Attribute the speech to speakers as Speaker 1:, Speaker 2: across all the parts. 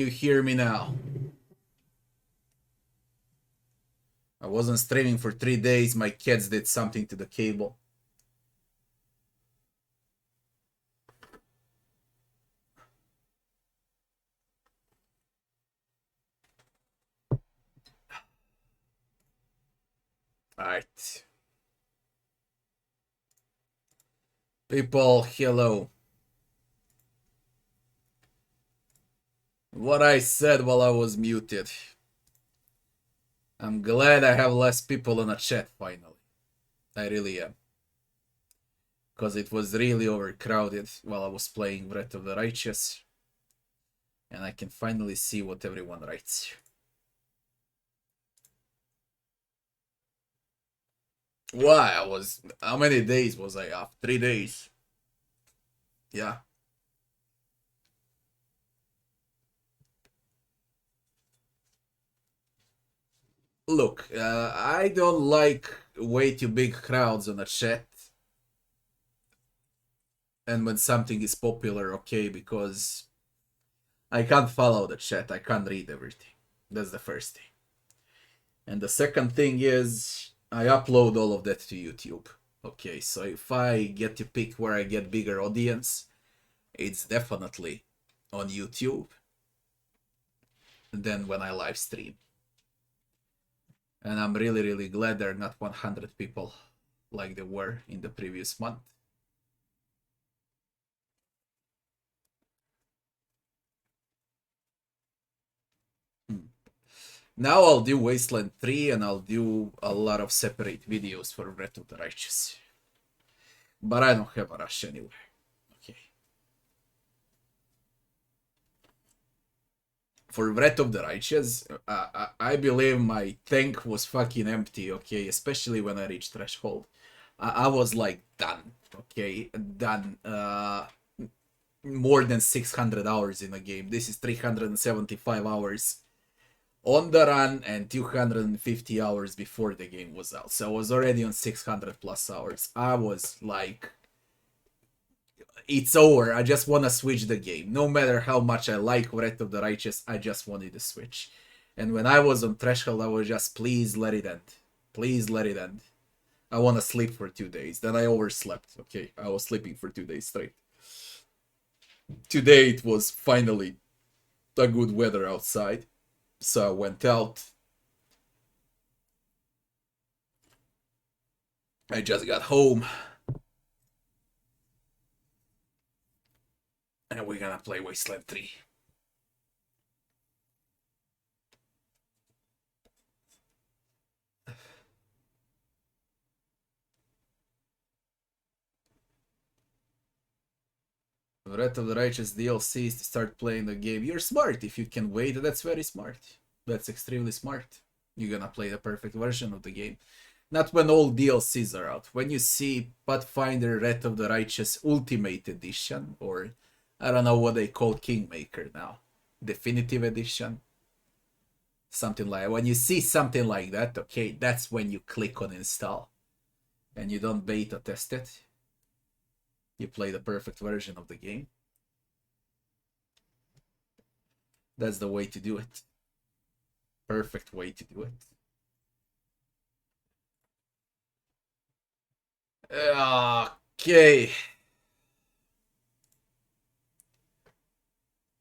Speaker 1: You hear me now? I wasn't streaming for 3 days. My cats did something to the cable. Alright. People, hello. What I said while I was muted. I'm glad I have less people in the chat finally. I really am. Because it was really overcrowded while I was playing Breath of the Righteous. And I can finally see what everyone writes. Why? I was... How many days was I off? 3 days. Yeah. Look, I don't like way too big crowds on a chat. And when something is popular, okay, because I can't follow the chat. I can't read everything. That's the first thing. And the second thing is I upload all of that to YouTube. Okay, so if I get to pick where I get bigger audience, it's definitely on YouTube than when I live stream. And I'm really, really glad there are not 100 people like there were in the previous month. Now I'll do Wasteland 3 and I'll do a lot of separate videos for Breath of the Righteous. But I don't have a rush anyway. Okay. For Breath of the Righteous, I believe my tank was fucking empty, okay? Especially when I reached Threshold. I was like done, okay? Done. More than 600 hours in a game. This is 375 hours on the run and 250 hours before the game was out. So I was already on 600 plus hours. I was like, it's over. I just want to switch the game. No matter how much I like Breath of the Righteous, I just wanted to switch. And when I was on Threshold, I was just, please let it end. Please let it end. I want to sleep for 2 days. Then I overslept. Okay, I was sleeping for 2 days straight. Today it was finally a good weather outside. So I went out. I just got home. And we're gonna play Wasteland 3. Breath of the Righteous DLCs to start playing the game. You're smart if you can wait. That's very smart. That's extremely smart. You're gonna play the perfect version of the game. Not when all DLCs are out. When you see Pathfinder Wrath of the Righteous Ultimate Edition, or I don't know what they call Kingmaker now, Definitive Edition, something like that. When you see something like that, okay, that's when you click on install. And you don't beta test it. You play the perfect version of the game. That's the way to do it. Perfect way to do it. Okay.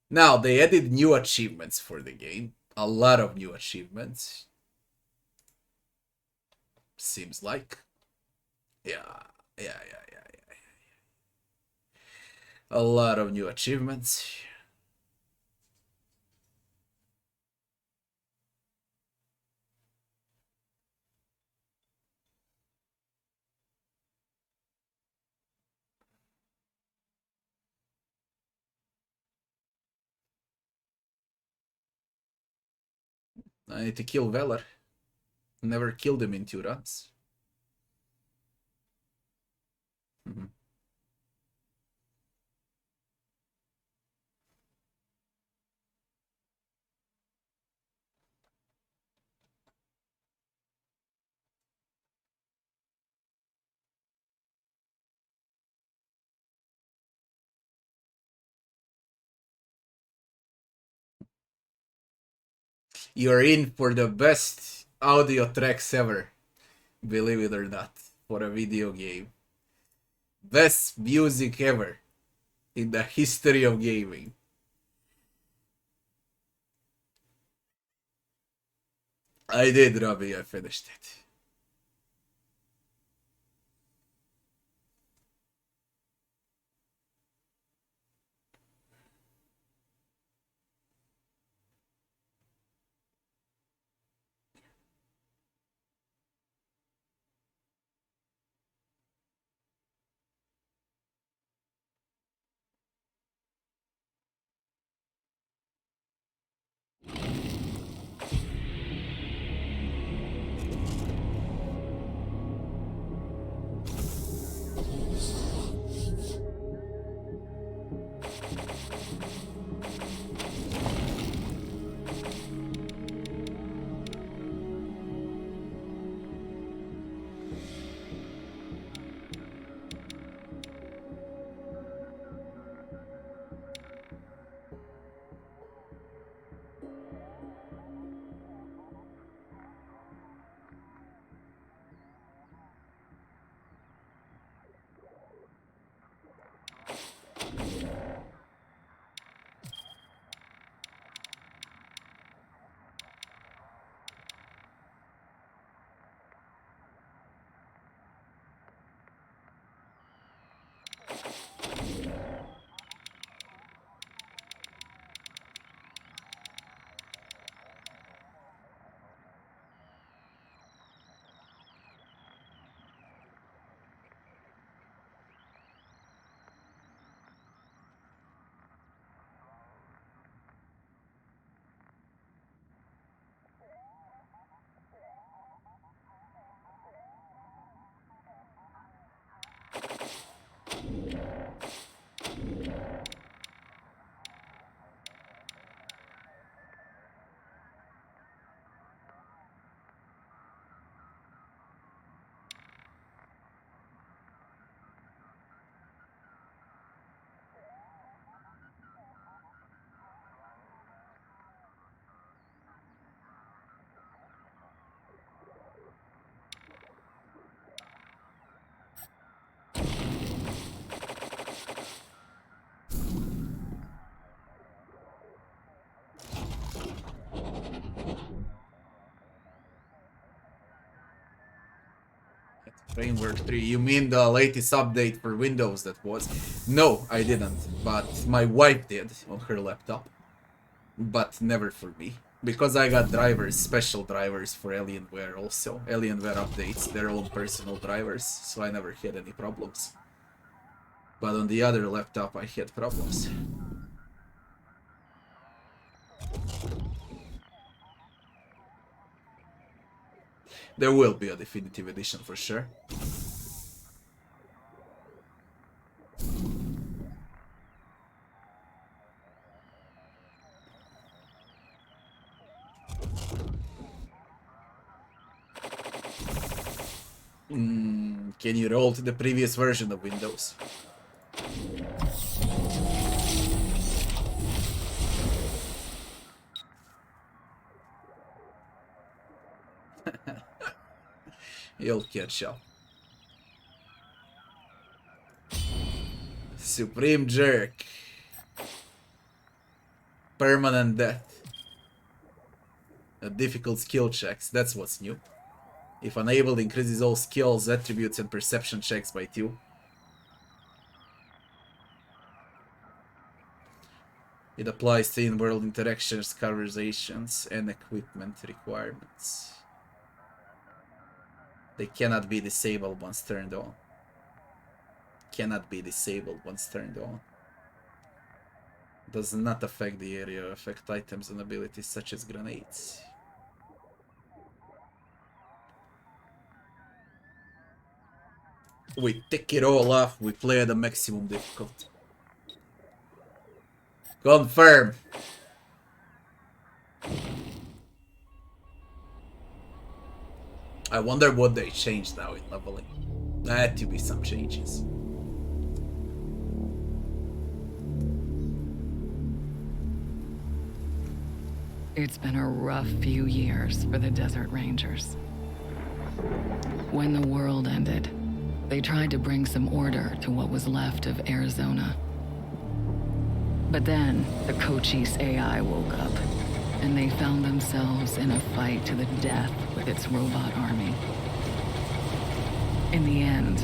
Speaker 1: Now, they added new achievements for the game. A lot of new achievements. Seems like. Yeah. A lot of new achievements. I need to kill Velar. Never killed him in 2 runs. You're in for the best audio tracks ever, believe it or not, for a video game. Best music ever in the history of gaming. I did, Robbie, I finished it. Framework 3, you mean the latest update for Windows that was? No, I didn't, but my wife did on her laptop. But never for me. Because I got drivers, special drivers for Alienware also. Alienware updates their own personal drivers, so I never had any problems. But on the other laptop I had problems. There will be a definitive edition for sure. Can you roll to the previous version of Windows? You'll catch up. Supreme Jerk. Permanent Death. Difficult skill checks, that's what's new. If enabled, increases all skills, attributes, and perception checks by 2. It applies to in-world interactions, conversations, and equipment requirements. They cannot be disabled once turned on. Cannot be disabled once turned on. Does not affect the area, affect items and abilities such as grenades. We take it all off, we play at the maximum difficulty. Confirm. I wonder what they changed now in leveling. There had to be some changes.
Speaker 2: It's been a rough few years for the Desert Rangers. When the world ended, they tried to bring some order to what was left of Arizona. But then, the Cochise AI woke up, and they found themselves in a fight to the death with its robot army. In the end,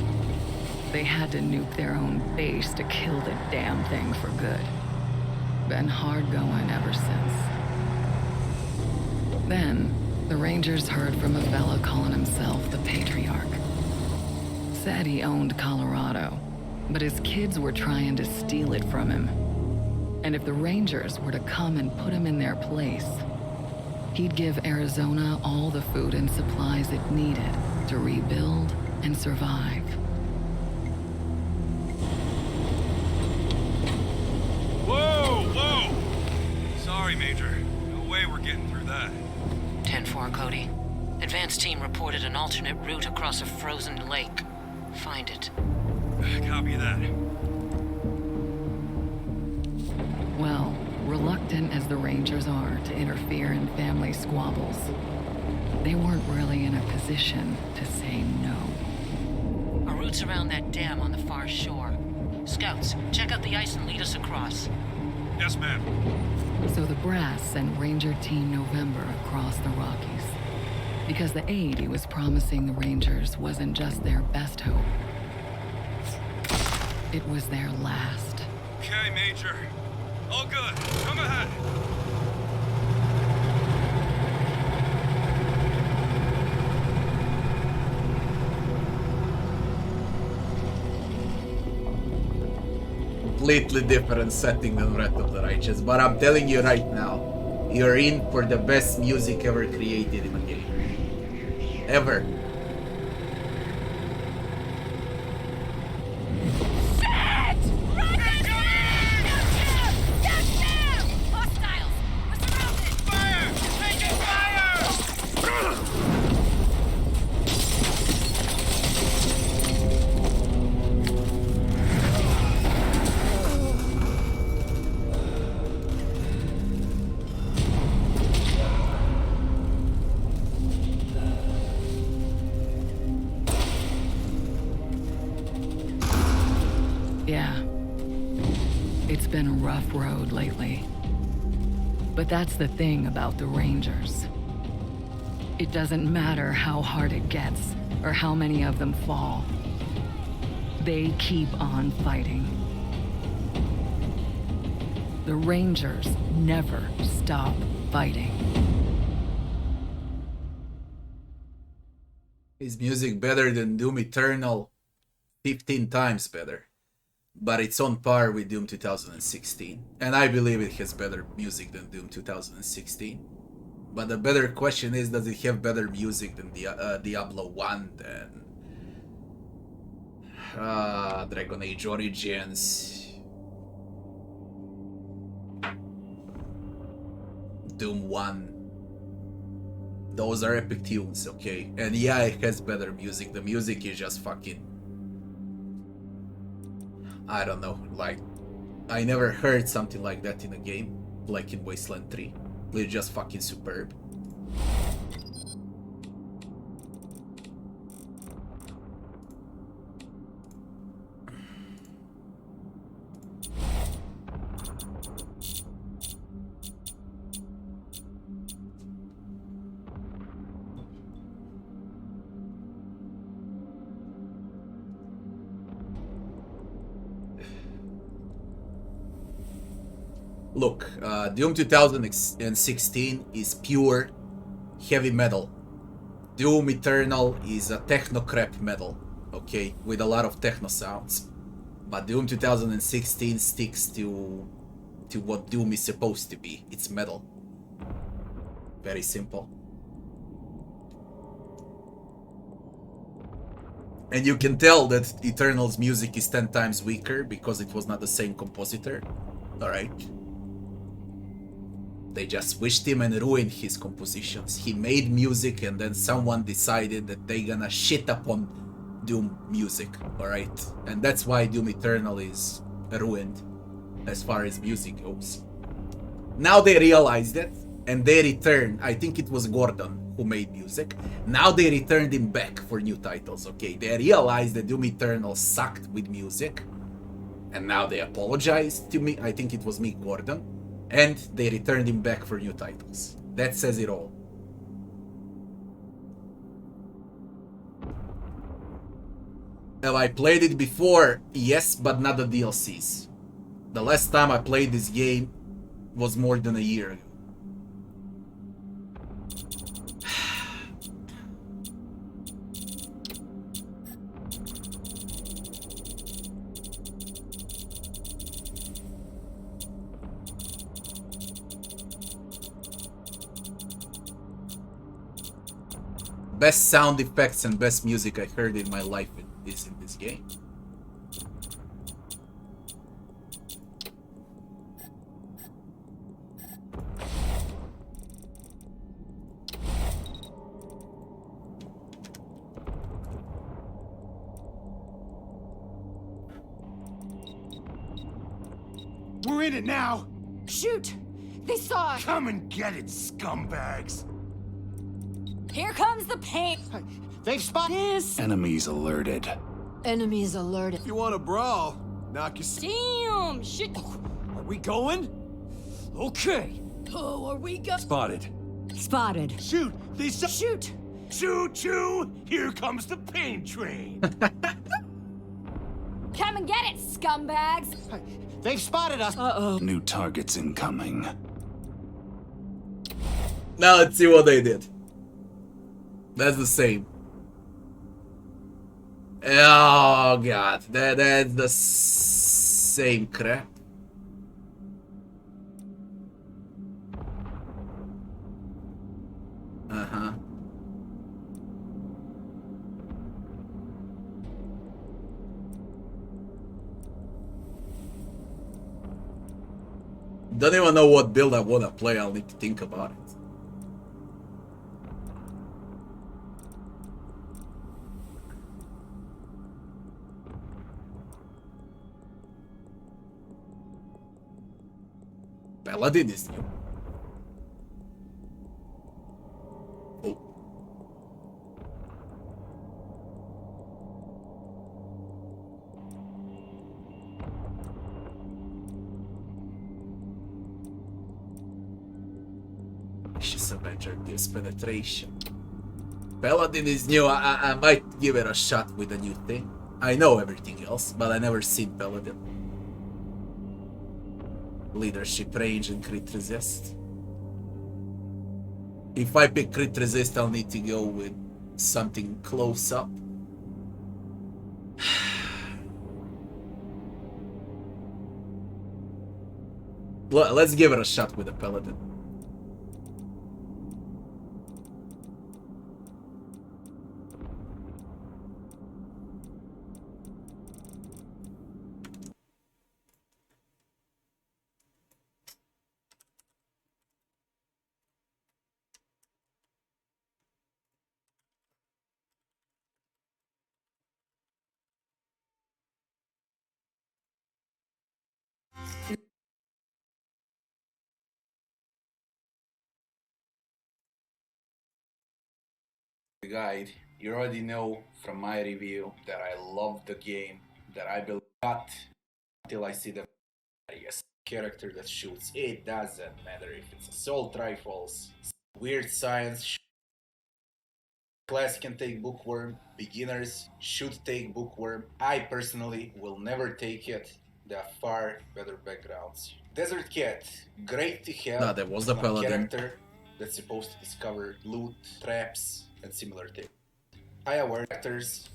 Speaker 2: they had to nuke their own base to kill the damn thing for good. Been hard going ever since. Then, the Rangers heard from a fella calling himself the Patriarch. Said he owned Colorado, but his kids were trying to steal it from him. And if the Rangers were to come and put him in their place, he'd give Arizona all the food and supplies it needed to rebuild and survive.
Speaker 3: Whoa! Sorry, Major. No way we're getting through that.
Speaker 4: 10-4, Cody. Advance team reported an alternate route across a frozen lake. Find it.
Speaker 3: Copy that.
Speaker 2: Well, reluctant as the Rangers are to interfere in family squabbles, they weren't really in a position to say no.
Speaker 4: A route's around that dam on the far shore. Scouts, check out the ice and lead us across.
Speaker 3: Yes, ma'am.
Speaker 2: So the brass sent Ranger Team November across the Rockies, because the aid he was promising the Rangers wasn't just their best hope. It was their last.
Speaker 3: Okay, Major. All good. Come ahead.
Speaker 1: Completely different setting than Wrath of the Righteous, but I'm telling you right now, you're in for the best music ever created in a game. Ever.
Speaker 2: Yeah. It's been a rough road lately. But that's the thing about the Rangers. It doesn't matter how hard it gets, or how many of them fall. They keep on fighting. The Rangers never stop fighting.
Speaker 1: Is music better than Doom Eternal? 15 times better. But it's on par with Doom 2016. And I believe it has better music than Doom 2016. But the better question is, does it have better music than Diablo 1, than Dragon Age Origins, Doom 1? Those are epic tunes, okay? And yeah, it has better music. The music is just fucking... I don't know, like... I never heard something like that in a game, like in Wasteland 3. It's just fucking superb. Look, Doom 2016 is pure heavy metal. Doom Eternal is a techno crap metal, okay, with a lot of techno sounds. But Doom 2016 sticks to what Doom is supposed to be. It's metal. Very simple. And you can tell that Eternal's music is 10 times weaker because it was not the same compositor. Alright? They just switched him and ruined his compositions. He made music and then someone decided that they gonna shit upon Doom music, alright? And that's why Doom Eternal is ruined as far as music goes. Now they realized it, and they returned. I think it was Gordon who made music. Now they returned him back for new titles. Okay, they realized that Doom Eternal sucked with music, and now they apologized to me. I think it was Mick Gordon, and they returned him back for new titles. That says it all. Have I played it before? Yes, but not the DLCs. The last time I played this game was more than a year ago. Best sound effects and best music I heard in my life is in this game.
Speaker 5: We're in it now!
Speaker 6: Shoot! They saw us!
Speaker 5: Come and get it, scumbags!
Speaker 6: Here comes the paint!
Speaker 5: They've spotted this!
Speaker 7: Enemies alerted.
Speaker 6: Enemies alerted.
Speaker 5: If you want to brawl, knock your...
Speaker 6: Damn! Shit!
Speaker 5: Are we going? Okay.
Speaker 6: Oh, are we go?
Speaker 7: Spotted.
Speaker 6: Spotted.
Speaker 5: Shoot! They saw...
Speaker 6: Shoot!
Speaker 5: Choo-choo! Here comes the paint train!
Speaker 6: Come and get it, scumbags!
Speaker 5: They've spotted us!
Speaker 6: Uh-oh.
Speaker 7: New targets incoming.
Speaker 1: Now let's see what they did. That's the same. Oh god, that's the same crap. Uh-huh. Don't even know what build I wanna play, I'll need to think about it. Paladin is new. Oh. Vicious Avenger gives penetration. Paladin is new. I might give it a shot with a new thing. I know everything else, but I never seen Paladin. Leadership, range, and crit resist. If I pick crit resist, I'll need to go with something close up. Let's give it a shot with a Paladin. Guide, you already know from my review that I love the game, that I built not until I see the character that shoots. It doesn't matter if it's assault rifles, weird science. Class can take bookworm, beginners should take bookworm. I personally will never take it. There are far better backgrounds. Desert Cat, great to have.
Speaker 7: No, there was a Paladin.
Speaker 1: Character that's supposed to discover loot, traps, and similar things. High aware actors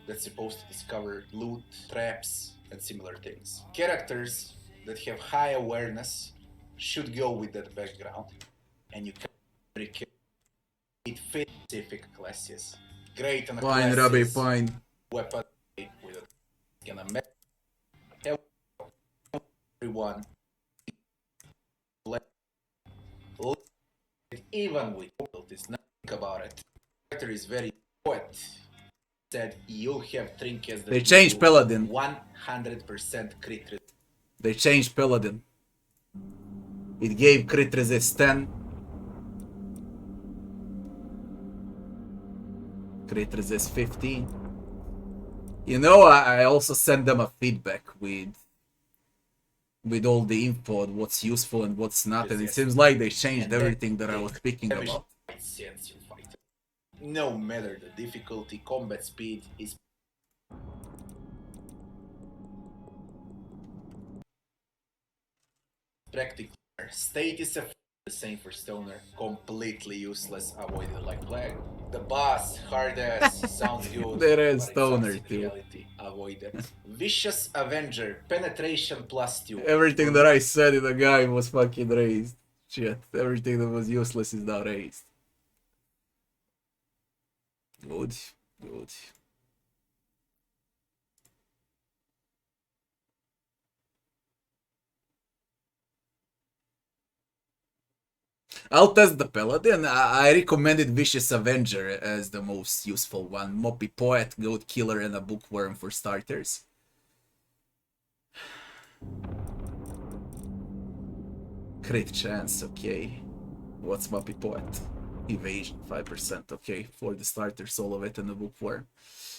Speaker 1: that's supposed to discover loot, traps, and similar things. Characters that have high awareness should go with that background, and you can it fits specific classes. Great on the
Speaker 7: Fine,
Speaker 1: classes,
Speaker 7: Robbie, fine.
Speaker 1: weapon with a gonna make everyone even with this not think about it. Character is very poet. Said you have trinkets that
Speaker 7: They changed Paladin.
Speaker 1: 100% crit rate.
Speaker 7: They changed Paladin.
Speaker 1: It gave crit resist 10. Crit resist 15. You know, I also send them a feedback with all the info on what's useful and what's not, and it seems like they changed everything that I was speaking about.
Speaker 8: Sense in fight. No matter the difficulty, combat speed is practically there. State is the same for Stoner. Completely useless, avoided like plague. The boss, hard ass, sounds good.
Speaker 1: There is
Speaker 8: but it
Speaker 1: Stoner
Speaker 8: sucks in
Speaker 1: too.
Speaker 8: reality. Avoided. Vicious Avenger, penetration +2.
Speaker 1: Everything that I said in the game was fucking raised. Shit, everything that was useless is now raised. Good, good. I'll test the Paladin. I recommended Vicious Avenger as the most useful one. Moppy Poet, Goat Killer, and a Bookworm for starters. Crit chance, okay. What's Moppy Poet? Evasion, 5%, okay. For the starters, all of it, and the Bookworm.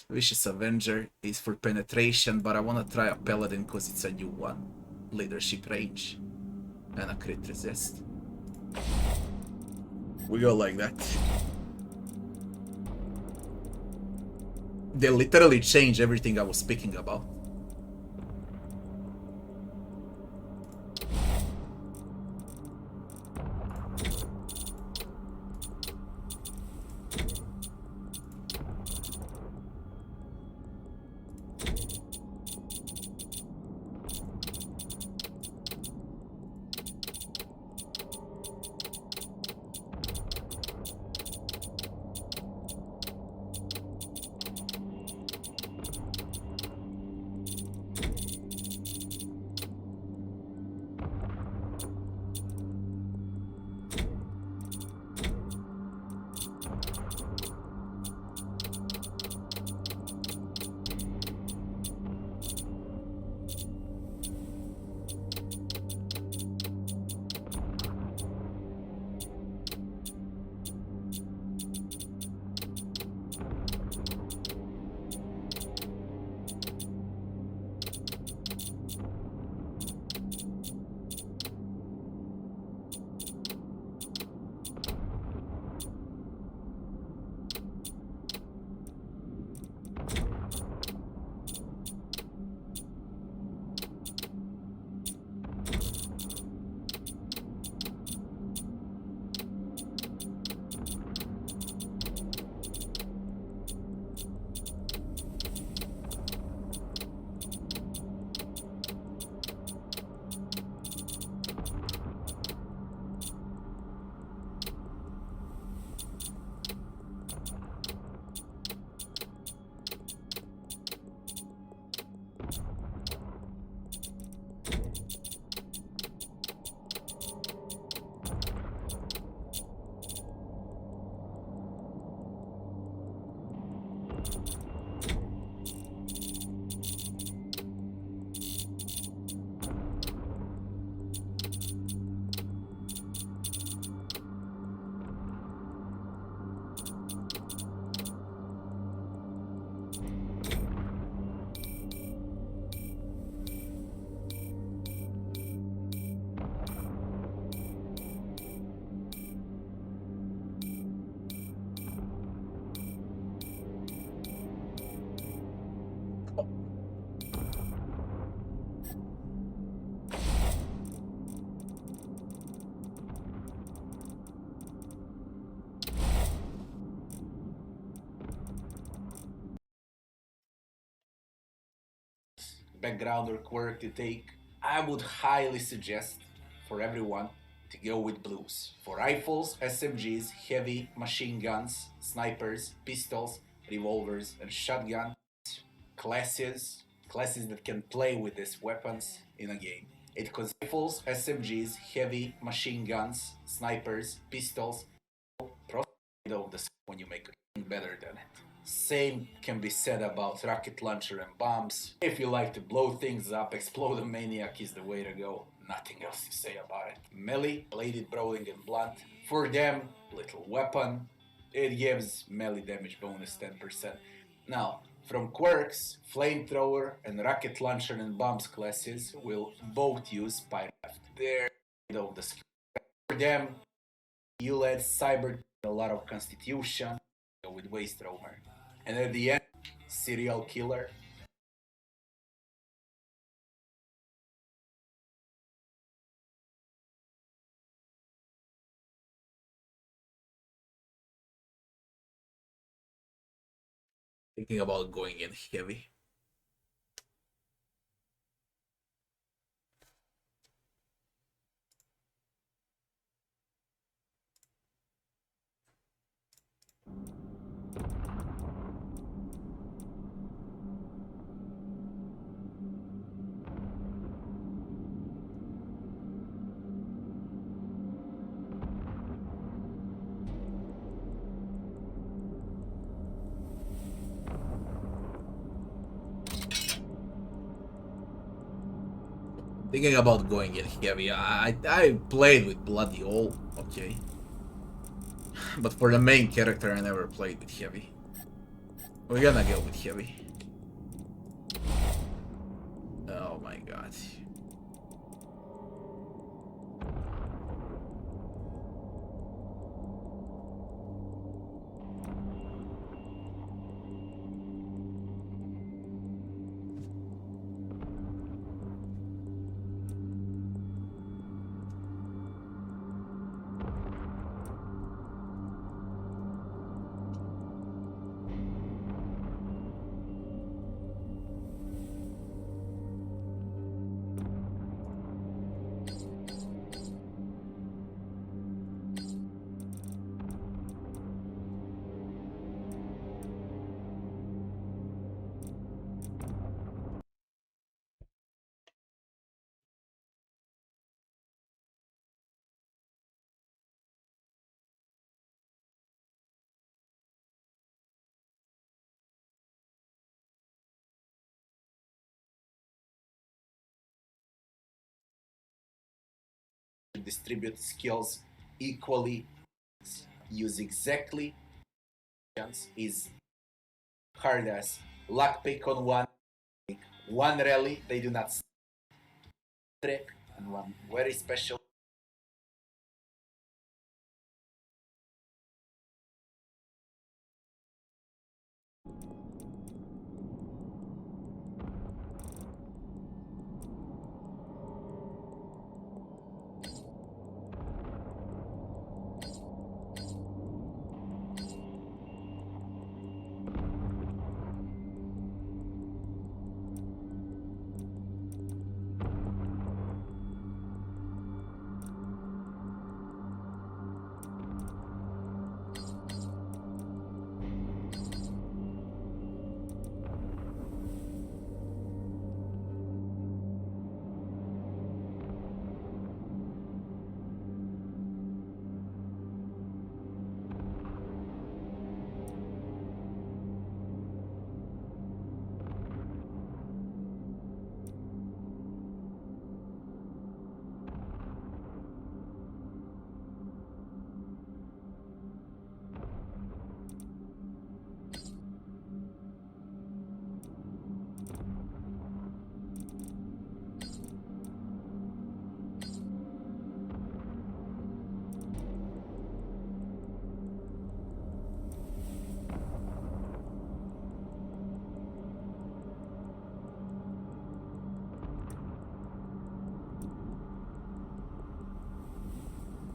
Speaker 1: Vicious Avenger is for penetration, but I want to try a Paladin because it's a new one. Leadership range. And a crit resist. We go like that. They literally change everything I was speaking about.
Speaker 8: background or quirk to take, I would highly suggest for everyone to go with blues. For rifles, SMGs, heavy machine guns, snipers, pistols, revolvers, and shotguns, classes that can play with these weapons in a game. It consists of rifles, SMGs, heavy machine guns, snipers, pistols, of the when you make it better than it. Same can be said about rocket launcher and bombs. If you like to blow things up, Explode Maniac is the way to go. nothing else to say about it. Melee, bladed, brawling, and blunt. For them, little weapon. It gives melee damage bonus 10%. Now, from quirks, flamethrower and rocket launcher and bombs classes will both use Pyrath. They're of the skill. For them, you'll add cyber, a lot of constitution with waste roamer. And at the end, serial killer.
Speaker 1: Thinking about going in heavy. Thinking about going in heavy. I played with Bloody All, okay. But for the main character I never played with heavy. We're gonna go with heavy. Oh my god.
Speaker 8: Distribute skills equally, use exactly is hard as luck pick on one rally they do not trick, and one very special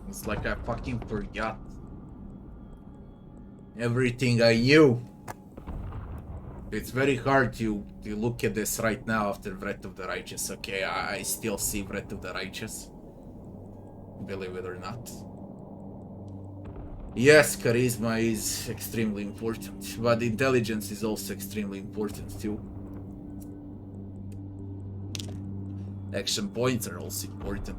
Speaker 1: It's like I fucking forgot everything I knew. It's very hard to look at this right now after Wrath of the Righteous. Okay, I still see Wrath of the Righteous, believe it or not. Yes, charisma is extremely important, but intelligence is also extremely important too. Action points are also important.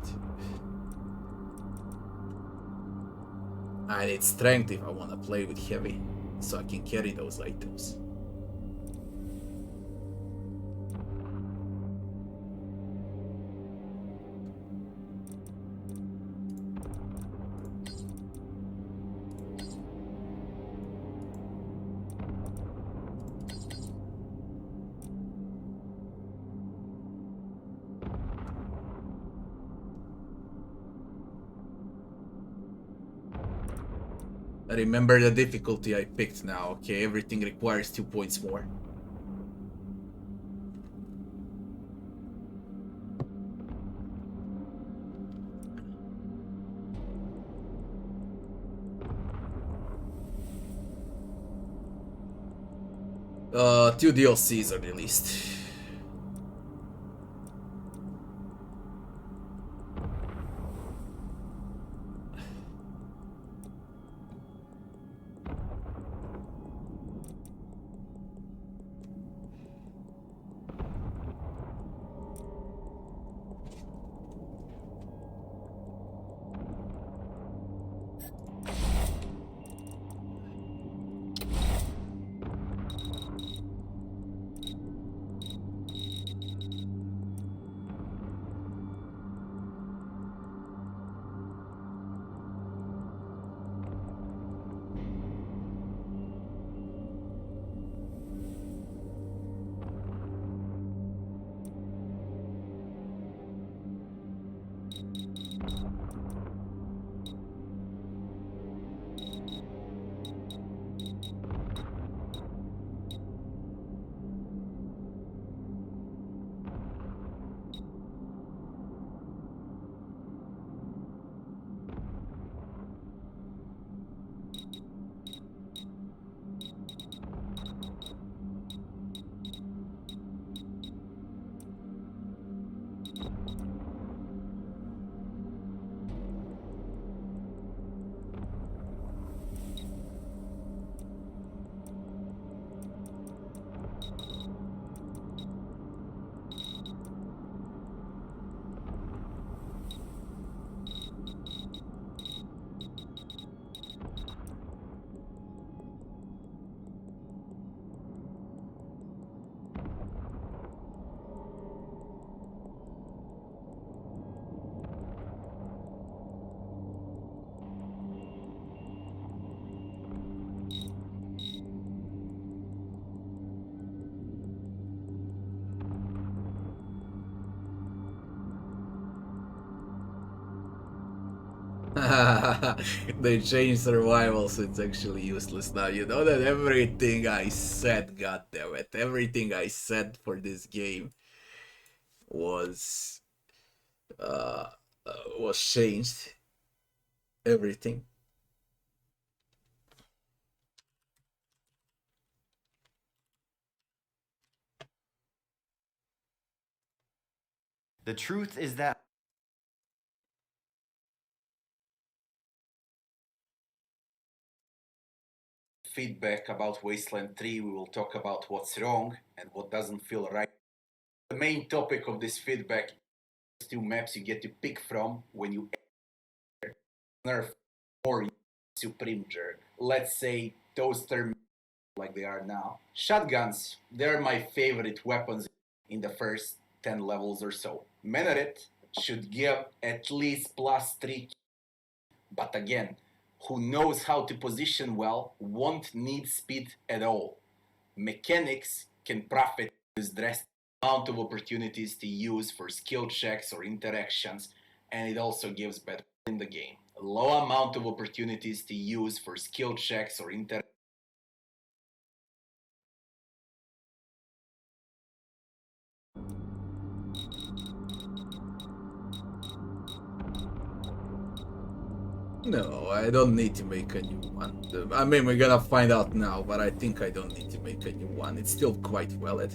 Speaker 1: I need strength if I want to play with heavy, so I can carry those items. Remember the difficulty I picked now, okay? Everything requires 2 points more. Two DLCs are released. They changed survival, so it's actually useless now. You know that everything I said, goddammit, everything I said for this game was uh, was changed. Everything.
Speaker 9: The truth is that
Speaker 8: feedback about Wasteland 3, we will talk about what's wrong and what doesn't feel right. The main topic of this feedback is 2 maps you get to pick from when you nerf or Supreme Jerk. Let's say those terms like they are now. Shotguns, they're my favorite weapons in the first 10 levels or so. Minaret should give at least +3, but again, who knows how to position well won't need speed at all. Mechanics can profit this drastic amount of opportunities to use for skill checks or interactions, and it also gives better in the game. A low amount of opportunities to use for skill checks or interactions.
Speaker 1: No, I don't need to make a new one. I mean, we're gonna find out now, but I think I don't need to make a new one. It's still quite valid.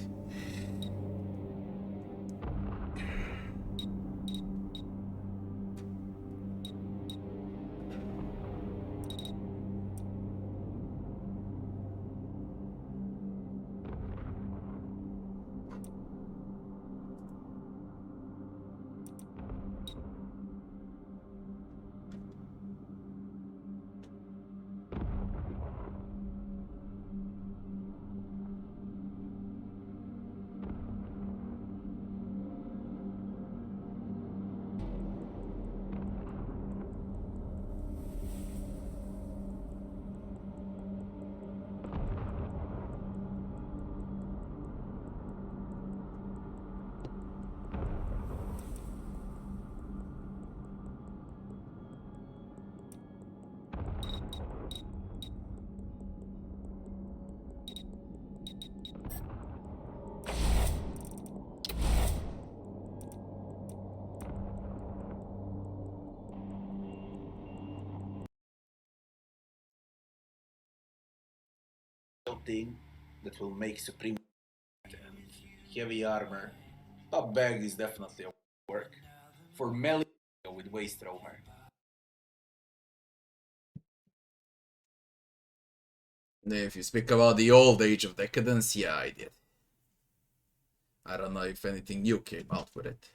Speaker 8: thing that will make Supreme and heavy armor. Top bag is definitely a work. For melee with Waste Roamer.
Speaker 1: If you speak about the old Age of Decadence, yeah, I did. I don't know if anything new came out with it.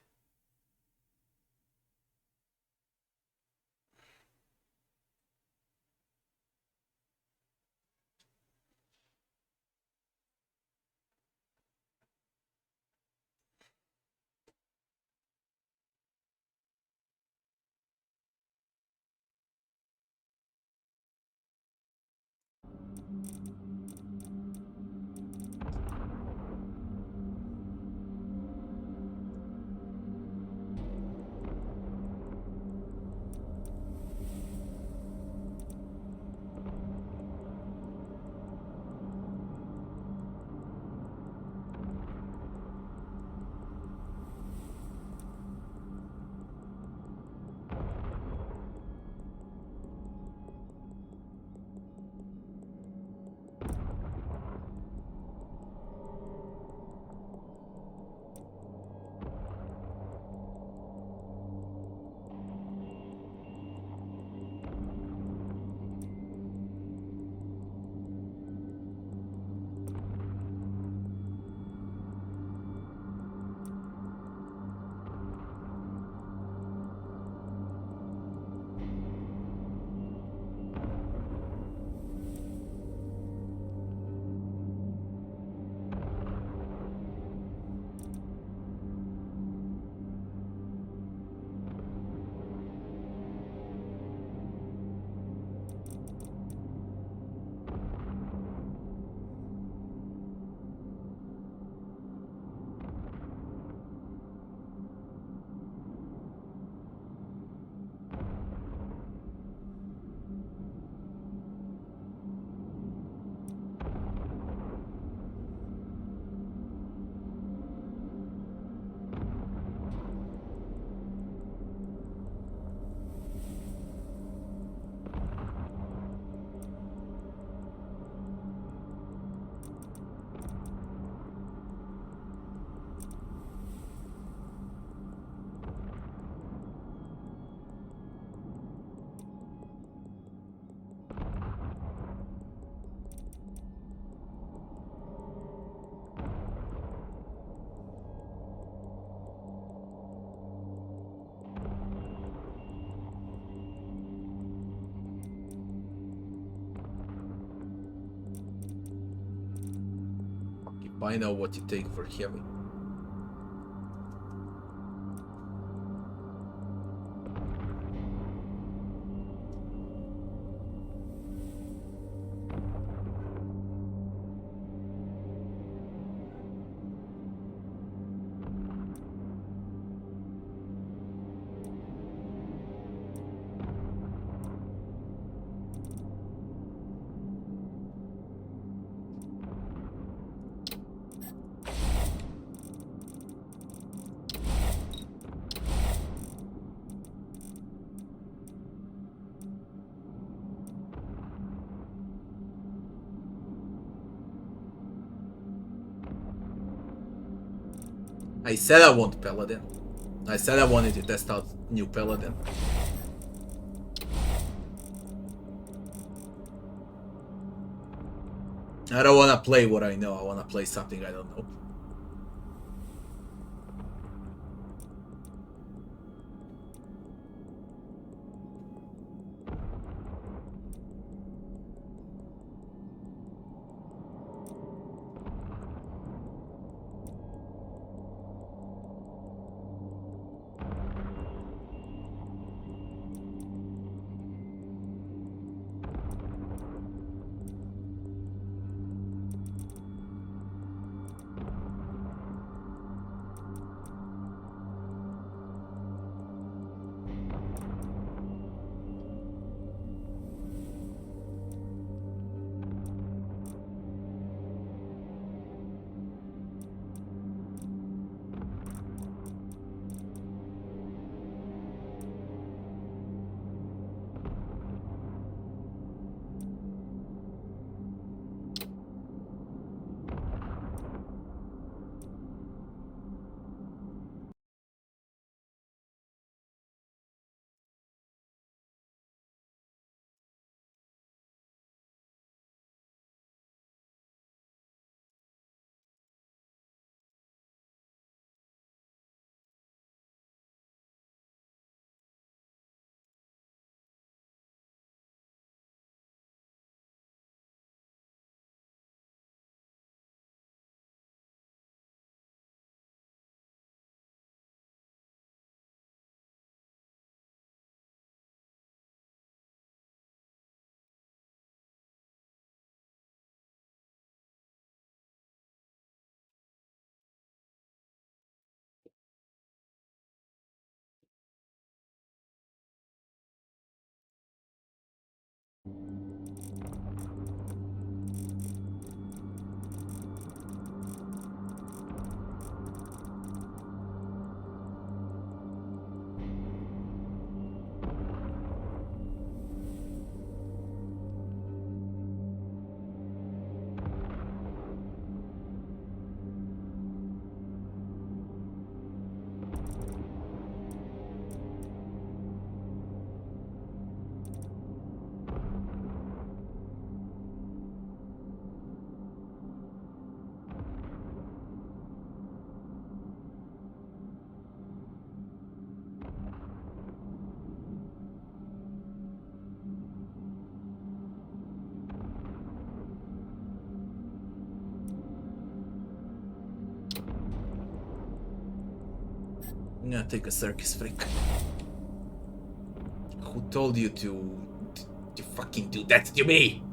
Speaker 1: Find out what you take for heavy. I said I want Paladin. I said I wanted to test out new Paladin. I don't want to play what I know. I want to play something I don't know. Yeah, take a circus freak. Who told you to fucking do that to me?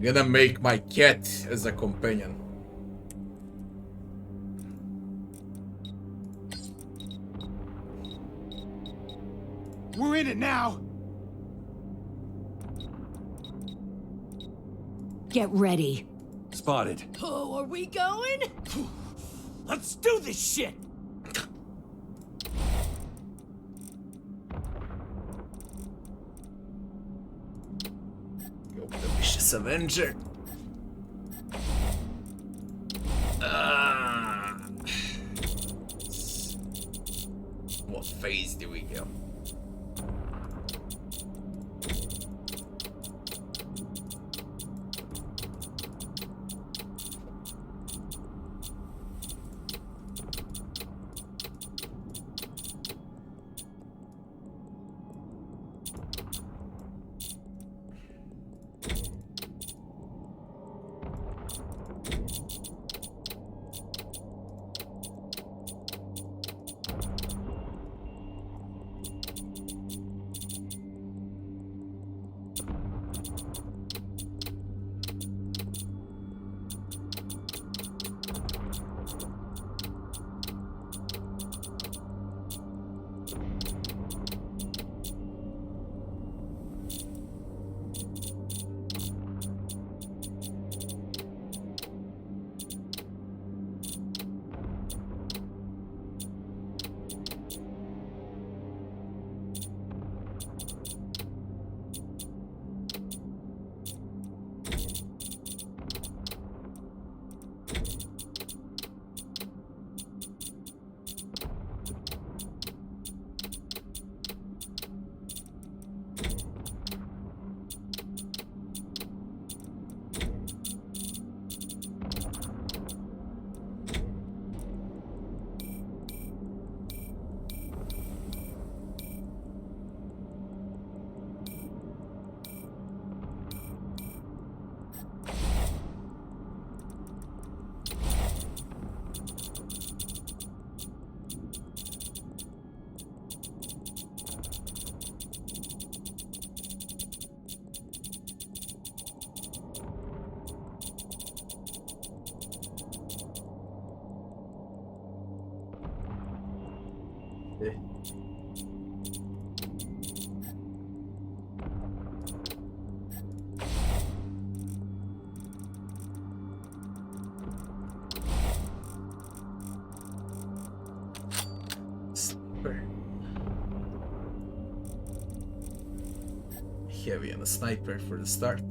Speaker 1: Gonna make my cat as a companion.
Speaker 5: We're in it now.
Speaker 6: Get ready.
Speaker 5: Spotted.
Speaker 6: Oh, are we going?
Speaker 5: Let's do this shit.
Speaker 1: Go with the vicious Avenger. What phase do we go? Heavy and a sniper for the start.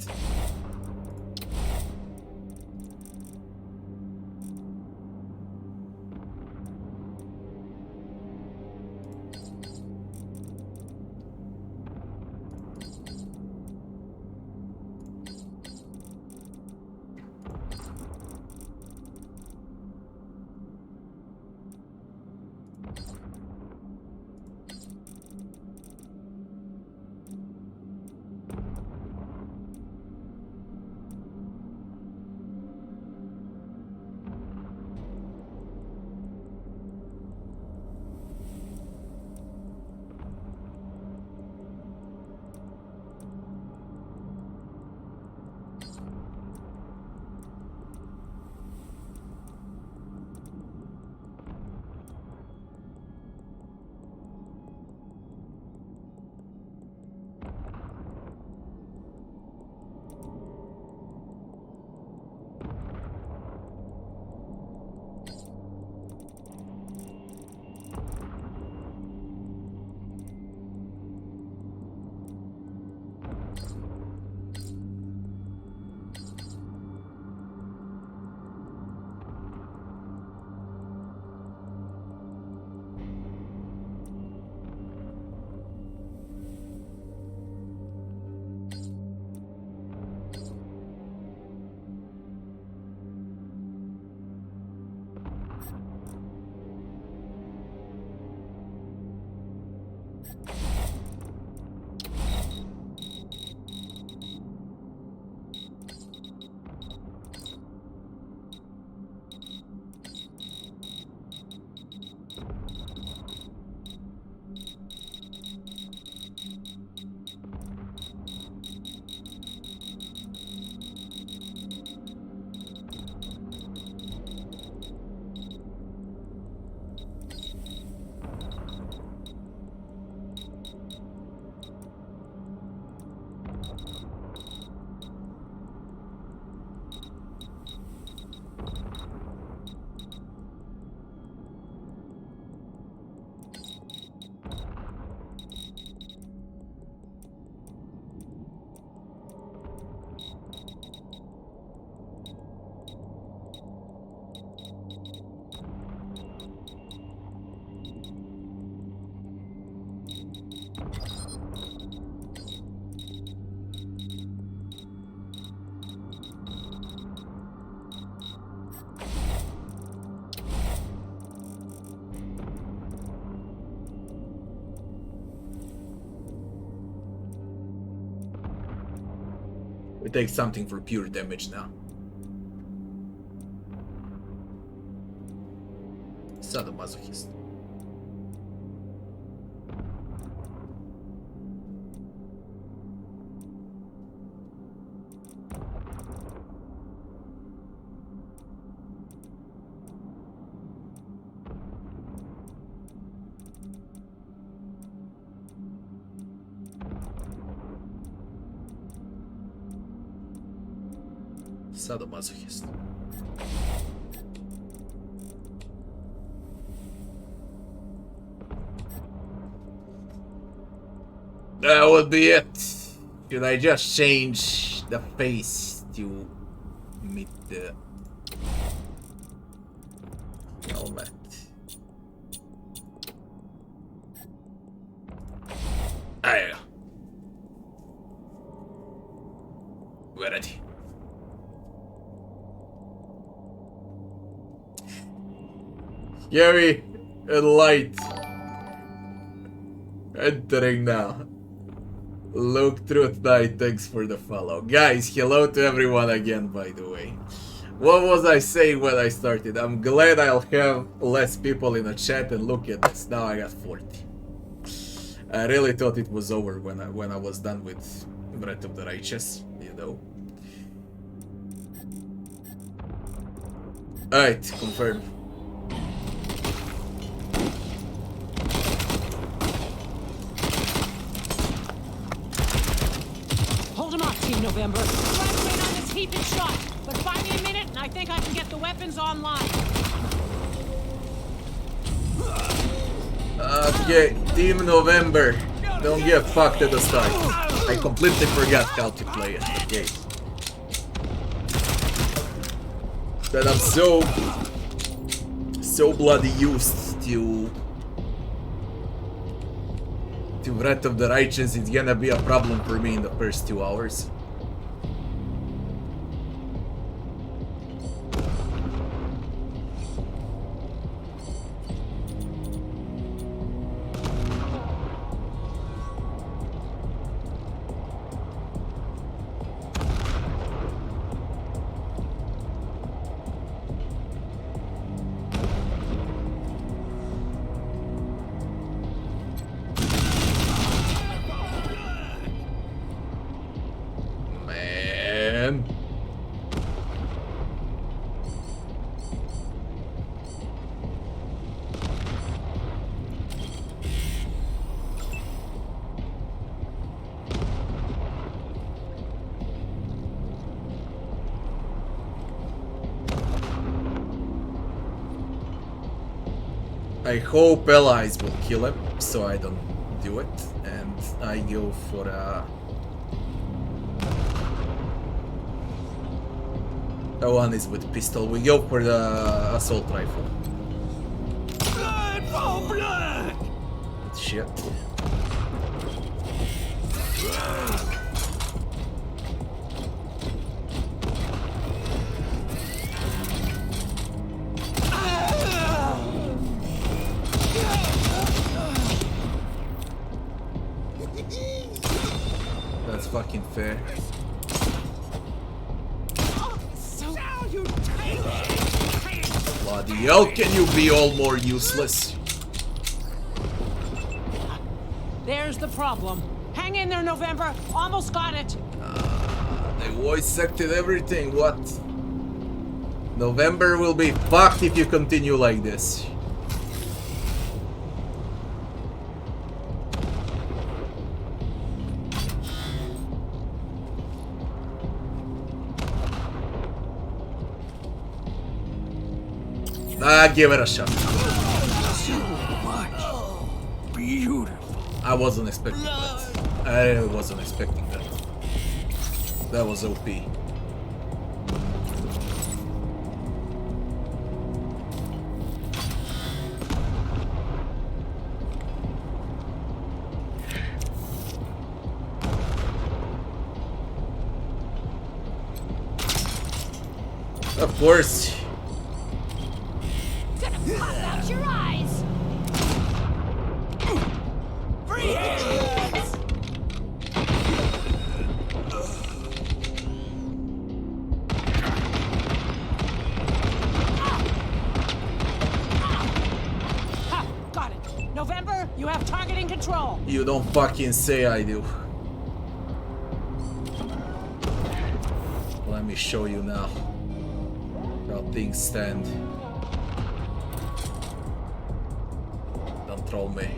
Speaker 1: We take something for pure damage now. Sadomasochist. Sadomasochist. That would be it. Should I just change the face to meet the helmet? Ah, yeah. We're ready. Scary and light. Entering now. Look through night, thanks for the follow. Guys, hello to everyone again, by the way. What was I saying when I started? I'm glad I'll have less people in the chat, and look at this, now I got 40. I really thought it was over when I was done with Breath of the Righteous, you know. Alright, confirm.
Speaker 9: November. Elaborate on this heaping shot, but buy me a minute and I think I can get the weapons online.
Speaker 1: Okay, Team November. Don't get fucked at the start. I completely forgot how to play it. Okay. But I'm so bloody used to Breath of the Righteous, it's gonna be a problem for me in the first 2 hours. I hope allies will kill him, so I don't do it, and I go for the one is with pistol. We go for the assault rifle.
Speaker 5: Blood for blood!
Speaker 1: Shit. That's fucking fair. Bloody hell, can you be all more useless?
Speaker 9: There's the problem. Hang in there, November. Almost got it.
Speaker 1: They voice acted everything, what? November will be fucked if you continue like this. Give it a shot.
Speaker 7: So much. Beautiful.
Speaker 1: I wasn't expecting that. I really wasn't expecting that. That was OP. Of course.
Speaker 6: Pop out your eyes!
Speaker 9: control.
Speaker 1: You don't fucking say I do. Let me show you now how things stand. Don't troll me.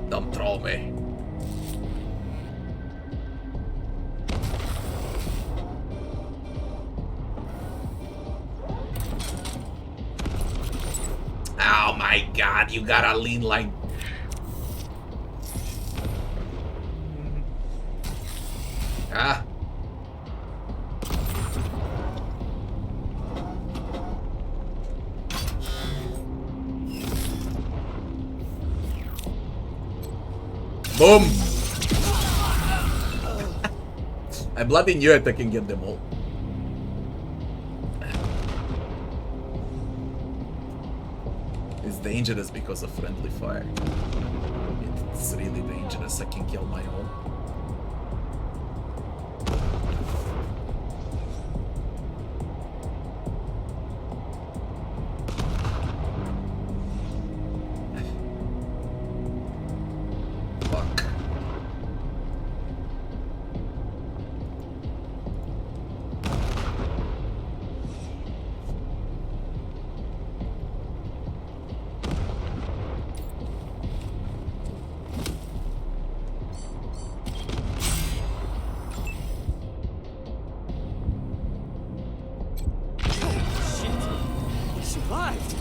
Speaker 1: Don't troll me. Oh my god, you gotta lean like... Ah. Boom! I bloody knew it, I can get them all. It's dangerous because of friendly fire. It's really dangerous, I can kill my own. Fuck.
Speaker 5: He survived.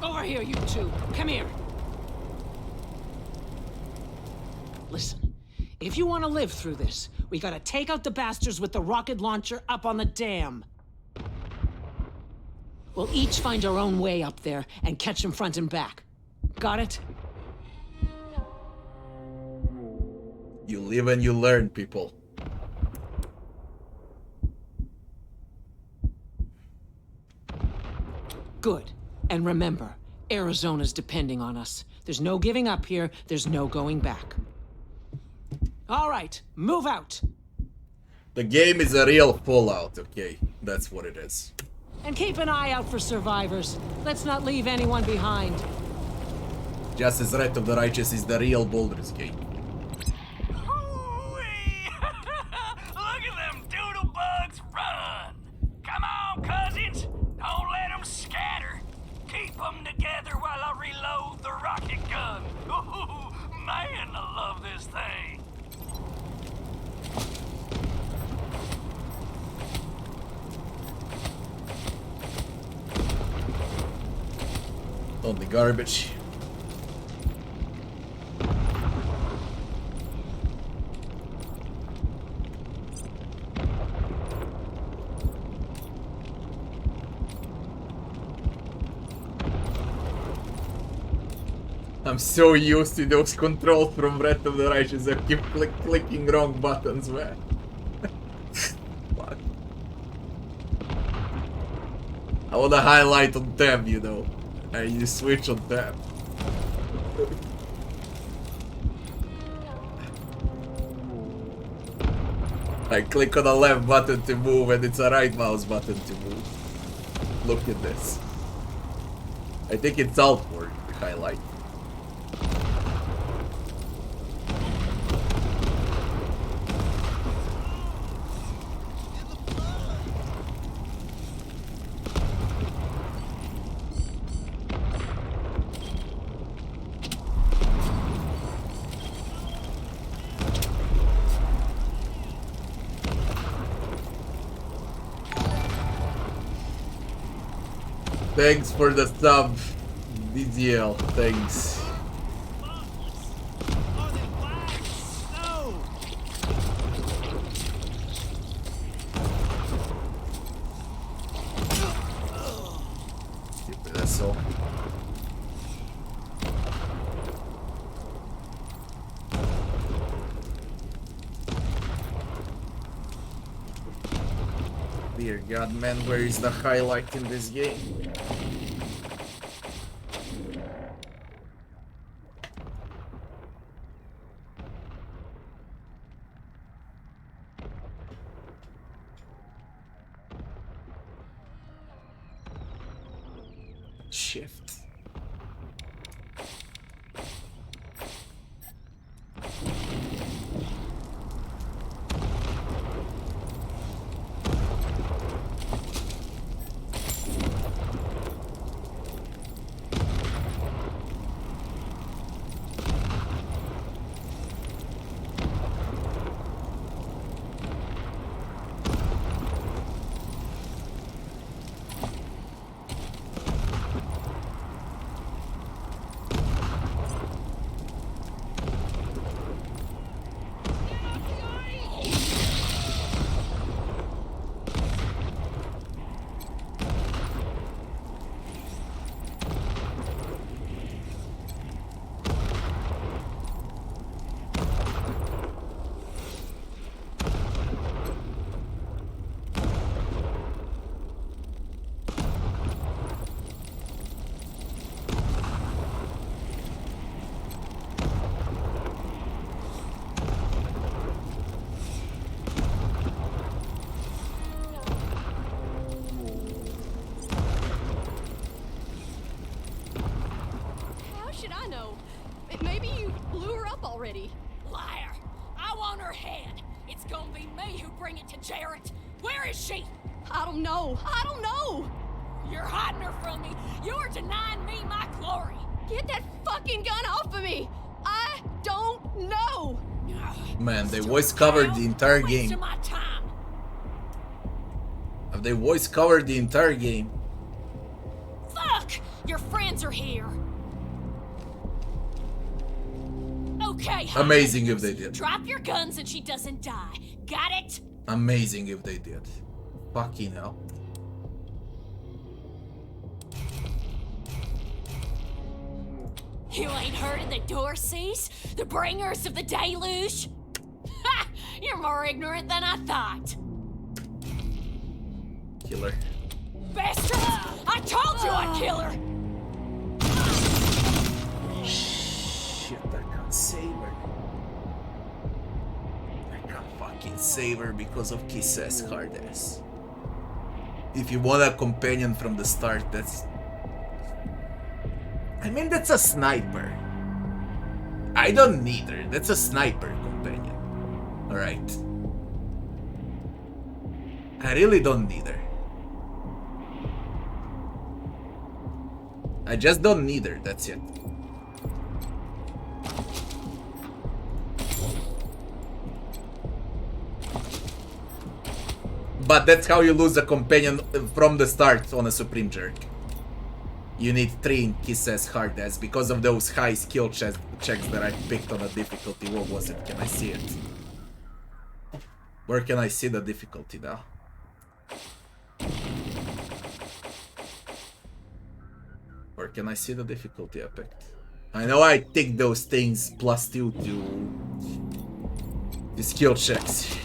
Speaker 9: Over here, you two. Come here. Listen, if you want to live through this, we gotta take out the bastards with the rocket launcher up on the dam. We'll each find our own way up there and catch them front and back. Got it?
Speaker 1: You live and you learn, people.
Speaker 9: Good. And remember, Arizona's depending on us. There's no giving up here, there's no going back. All right, move out.
Speaker 1: The game is a real Fallout, okay? That's what it is.
Speaker 9: And keep an eye out for survivors. Let's not leave anyone behind.
Speaker 1: Just as Wrath of the Righteous is the real Baldur's Gate.
Speaker 5: Hoo-wee! Look at them doodle bugs run! Come on, cousins! Don't let them scatter! Keep them together while I reload the rocket gun! Ooh, man, I love this thing!
Speaker 1: Only garbage. I'm so used to those controls from Wrath of the Righteous. I keep clicking wrong buttons, man. Fuck. I wanna highlight on tab, you know. And you switch on tab. I click on the left button to move and it's a right mouse button to move. Look at this. I think it's alt for the highlight. Thanks for the sub, DGL. Thanks. Stupid asshole. Dear God, man, where is the highlight in this game? shift.
Speaker 6: Maybe you blew her up already.
Speaker 10: Liar! I want her head. It's gonna be me who bring it to Jarrett. Where is she?
Speaker 6: I don't know. I don't know.
Speaker 10: You're hiding her from me. You're denying me my glory.
Speaker 6: Get that fucking gun off of me. I don't know.
Speaker 1: Man, they voice covered the entire game. Have they voice covered the entire game?
Speaker 10: Fuck! Your friends are here. Okay,
Speaker 1: amazing if they did.
Speaker 10: Drop your guns and she doesn't die. Got it?
Speaker 1: Amazing if they did. Fucking hell.
Speaker 10: You ain't heard of the Dorseys? The bringers of the deluge? Ha! You're more ignorant than I thought.
Speaker 1: Killer.
Speaker 10: Bastard! I told you I'd kill her!
Speaker 1: Shit, I can't save her. I can't fucking save her because of Kiss-ass hard ass. If you want a companion from the start, that's... I mean, that's a sniper. I don't need her. That's a sniper companion. Alright. I really don't need her. I just don't need her, that's it. But that's how you lose a companion from the start on a Supreme Jerk. You need 3 Kiss-ass hard ass because of those high skill checks that I picked on the difficulty. What was it? Can I see it? Where can I see the difficulty now? Where can I see the difficulty I picked? I know I ticked those things +2 to the skill checks.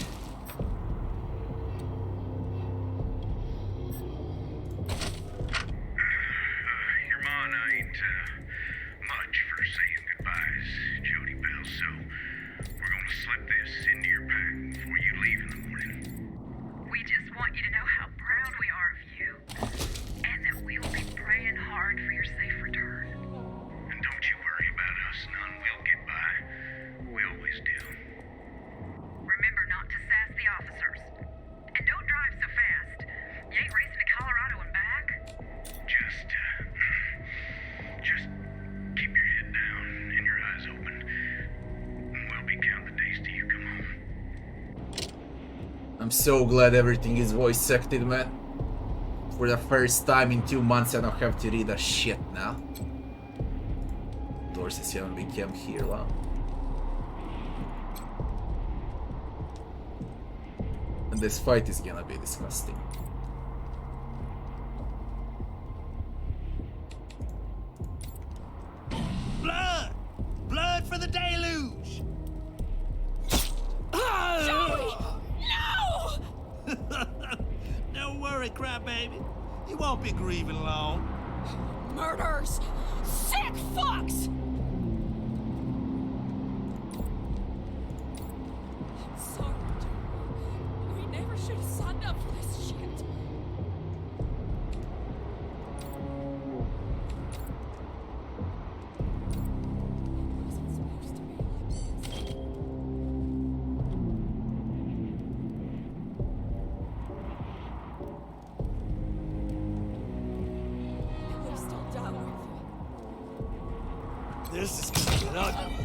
Speaker 1: So glad everything is voice acted, man. For the first time in 2 months I don't have to read a shit now. Doors haven't become here long. And this fight is gonna be disgusting.
Speaker 5: Blood! Blood for the deluge!
Speaker 10: Joey!
Speaker 5: Don't worry, crybaby. You won't be grieving long.
Speaker 10: Murders! Sick fucks! I'm sorry, Joey. We never should have signed up for this shit.
Speaker 7: This is gonna get ugly.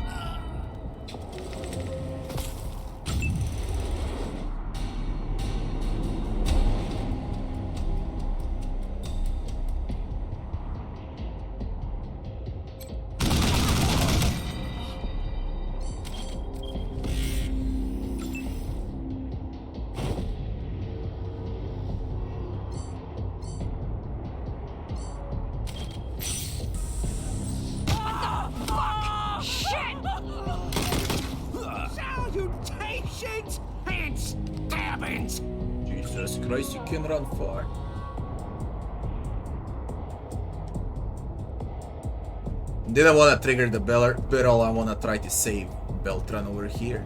Speaker 5: Salutations and stabbings!
Speaker 1: Jesus Christ, you can run far. Didn't want to trigger the barrel, I want to try to save Beltran over here.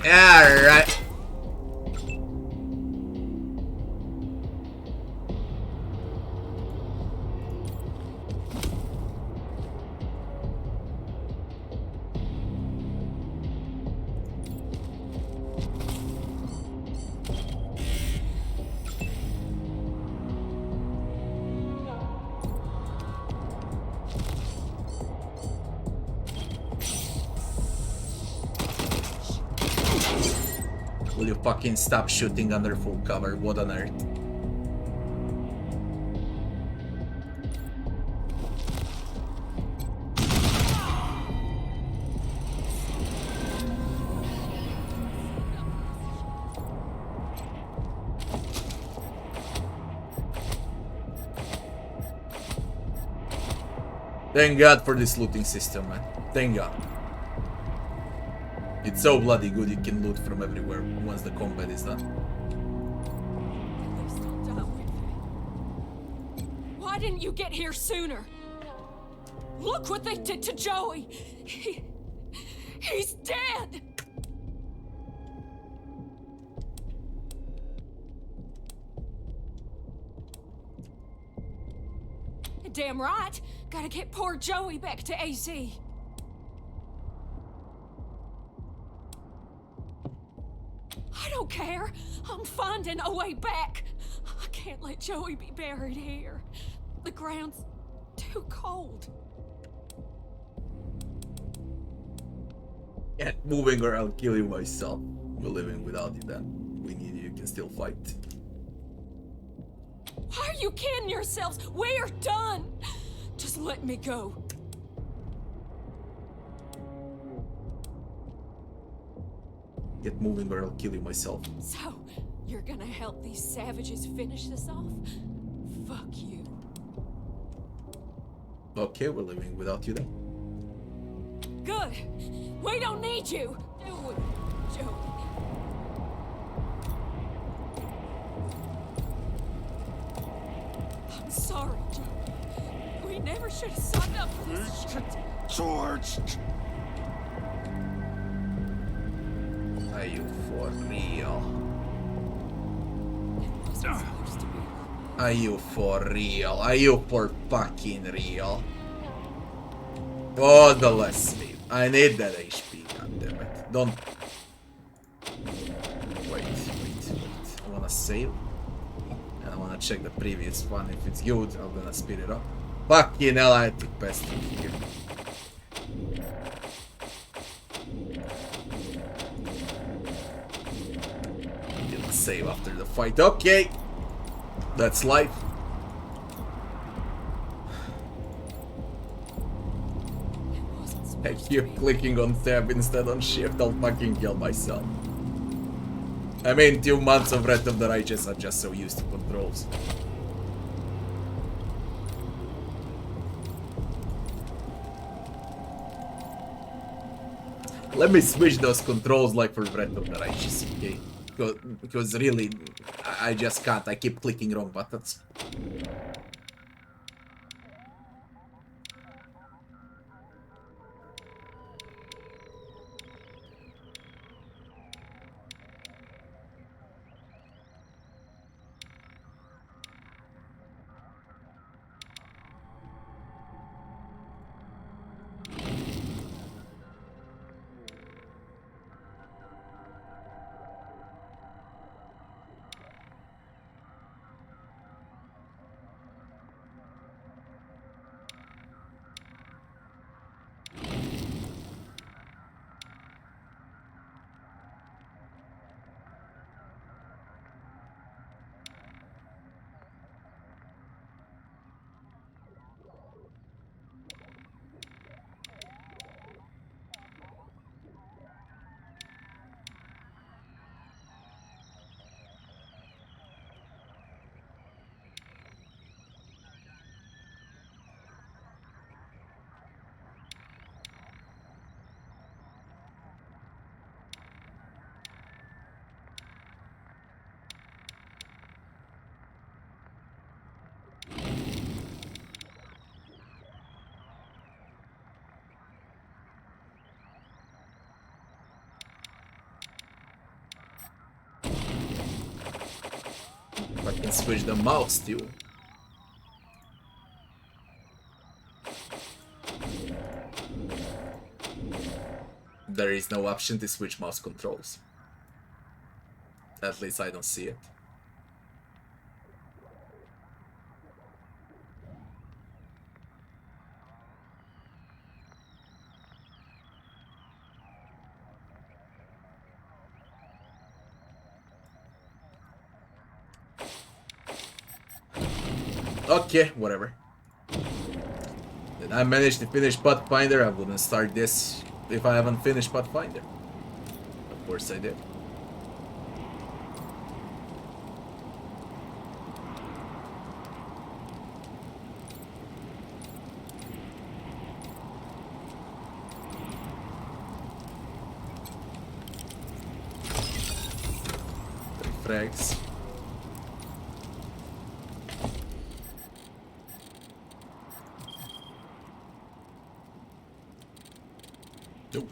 Speaker 1: Alright. Will you fucking stop shooting under full cover? What on earth? Thank God for this looting system, man. Thank God. It's so bloody good you can loot from everywhere once the combat is done.
Speaker 6: They're still done with me. Why didn't you get here sooner? Look what they did to Joey. He's dead. Damn right. Gotta get poor Joey back to AZ. I don't care. I'm finding a way back. I can't let Joey be buried here. The ground's too cold.
Speaker 1: Get moving or I'll kill you myself. We're living without you then. We need you, you can still fight.
Speaker 6: Why are you kidding yourselves? We're done. Just let me go.
Speaker 1: Get moving or I'll kill you myself.
Speaker 6: So, you're gonna help these savages finish this off? Fuck you.
Speaker 1: Okay, we're living without you then.
Speaker 6: Good. We don't need you. Do it, Joey. I'm sorry, Joey. We never should have signed up for this shit.
Speaker 7: George!
Speaker 1: Are you for real?
Speaker 6: It wasn't supposed to be.
Speaker 1: Are you for real? Are you for fucking real? Oh, the less sleep. I need that HP, goddammit. Don't. Wait. I wanna save. And I wanna check the previous one. If it's good, I'm gonna speed it up. Fucking hell, I took best here. Didn't save after the fight. Okay. That's life. I keep clicking on tab instead on shift, I'll fucking kill myself. I mean, 2 months of Wrath of the Righteous are just so used to controls. Let me switch those controls like for Wrath of the Righteous, okay? Because really, I just can't, I keep clicking wrong buttons. And switch the mouse too. There is no option to switch mouse controls. At least I don't see it. Okay, whatever. Did I manage to finish Pathfinder? I wouldn't start this if I haven't finished Pathfinder. Of course I did. Frags. Nope.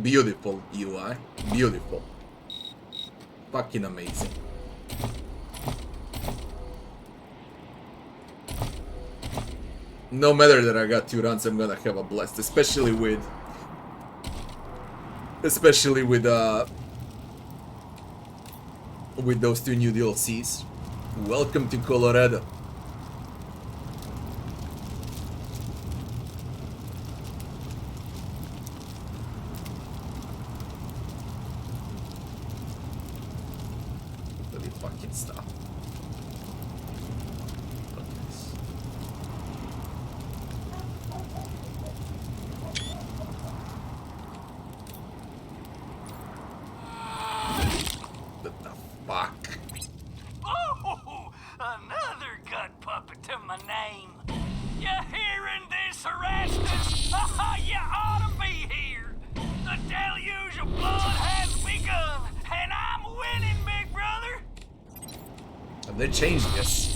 Speaker 1: Beautiful UI. Beautiful. Fucking amazing. No matter that I got 2 runs, I'm gonna have a blast, especially with those 2 new DLCs. Welcome to Colorado. Let me fucking stop. What the fuck?
Speaker 5: Oh, another gut puppet to my name. You hearing this, Erasmus? You ought to be here. The deluge of blood has begun, and I'm winning, big brother.
Speaker 1: Have they changed this?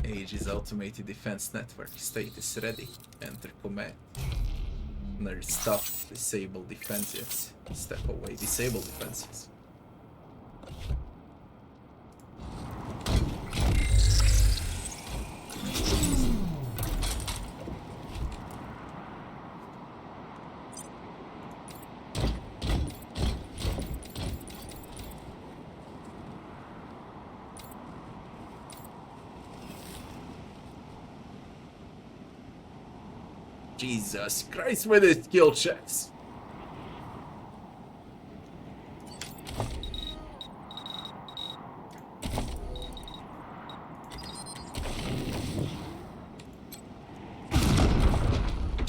Speaker 1: Aegis Automated Defense Network. Status ready. Enter command. Nerd stuff. Disable defenses. Step away. Disable defenses. Jesus Christ with his skill checks.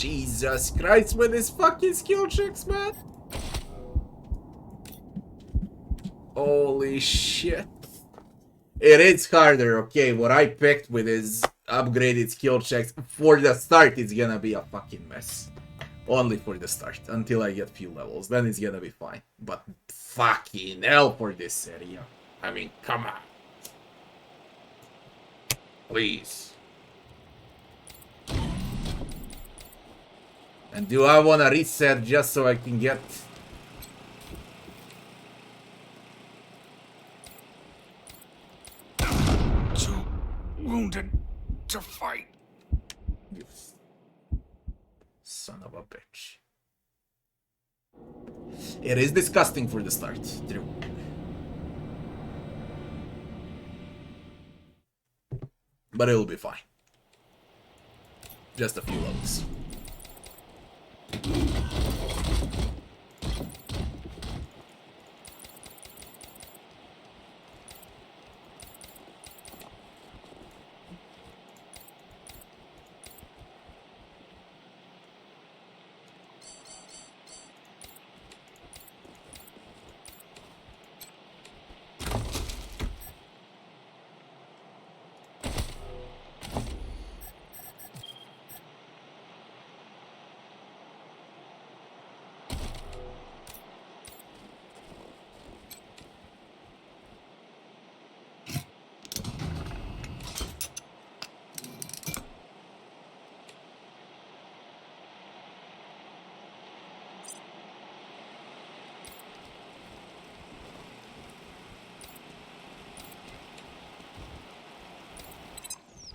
Speaker 1: Jesus Christ with his fucking skill checks, man. Holy shit. It is harder, okay? What I picked with his upgraded skill checks for the start, it's gonna be a fucking mess. Only for the start, until I get few levels, then it's gonna be fine. But fucking hell for this area. I mean, come on. Please. And do I wanna reset just so I can get...
Speaker 7: Too wounded to fight.
Speaker 1: You son of a bitch. It is disgusting for the start, true. But it'll be fine. Just a few levels.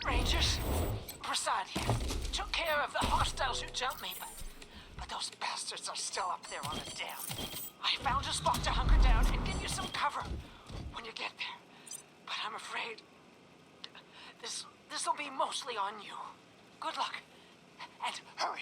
Speaker 9: Rangers, Prasad here. Took care of the hostiles who jumped me, but those bastards are still up there on the dam. I found a spot to hunker down and give you some cover when you get there. But I'm afraid this'll be mostly on you. Good luck, and hurry.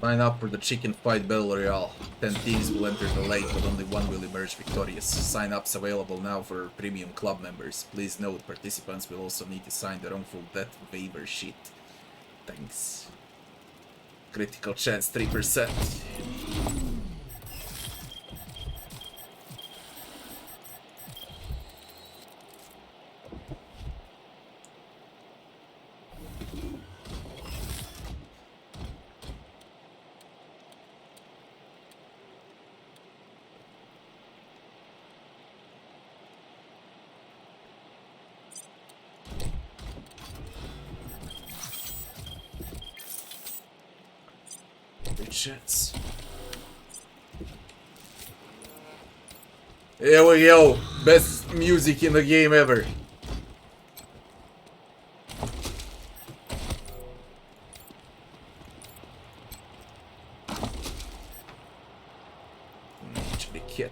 Speaker 1: Sign up for the Chicken Fight Battle Royale. 10 teams will enter the lake, but only one will emerge victorious. Sign-ups available now for premium club members. Please note, participants will also need to sign the wrongful death waiver sheet. Thanks. Critical chance 3%. Chance. Here we go. Best music in the game ever. Actually, kit.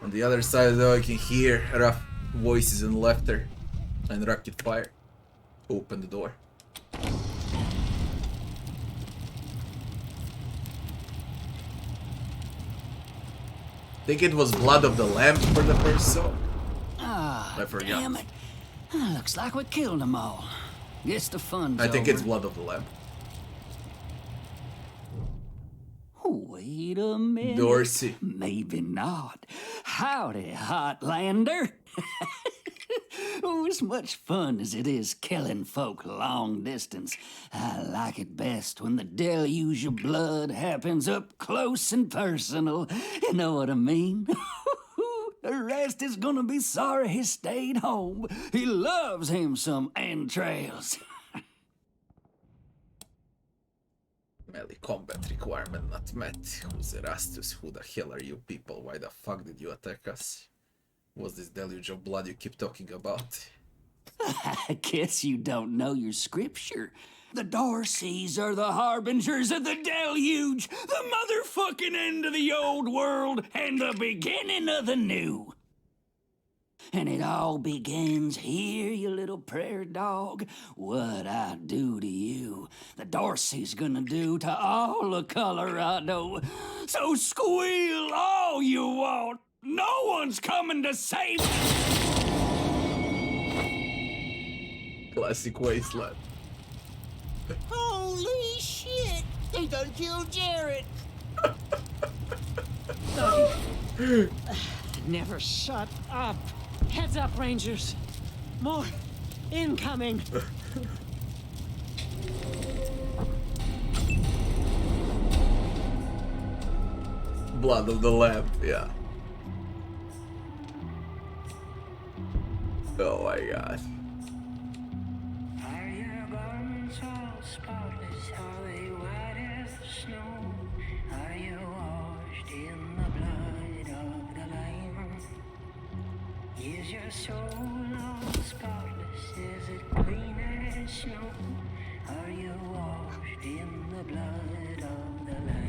Speaker 1: On the other side, though, I can hear rough voices and laughter. And rocket fire. Open the door. Think it was Blood of the Lamb for the first song?
Speaker 11: Ah,
Speaker 1: I forgot.
Speaker 11: damn it. Looks like we killed them all. Guess the fun's
Speaker 1: I think
Speaker 11: over.
Speaker 1: it's Blood of the Lamb.
Speaker 11: Wait a minute.
Speaker 1: Dorsey.
Speaker 11: Maybe not. Howdy, Hotlander. Oh, as much fun as it is killing folk long distance, I like it best when the deluge of blood happens up close and personal. You know what I mean? The rest is gonna be sorry he stayed home. He loves him some entrails.
Speaker 1: Melee combat requirement not met. Who's Erastus? Who the hell are you people? Why the fuck did you attack us? What's this deluge of blood you keep talking about?
Speaker 11: I guess you don't know your scripture. The Darcys are the harbingers of the deluge, the motherfucking end of the old world, and the beginning of the new. And it all begins here, you little prairie dog. What I do to you, Dorsey's gonna do to all of Colorado. So squeal all you want. No one's coming to save you.
Speaker 1: Classic Wasteland.
Speaker 12: Holy shit! They done killed Jared!
Speaker 9: Never shut up. Heads up, Rangers. More incoming.
Speaker 1: Blood of the Lamb, yeah. Oh my god.
Speaker 13: Are your garments all spotless? Are they white as the snow? Are you washed in the blood of the Lamb? Is your soul all spotless? Is it clean as snow? Are you washed in the blood of the Lamb?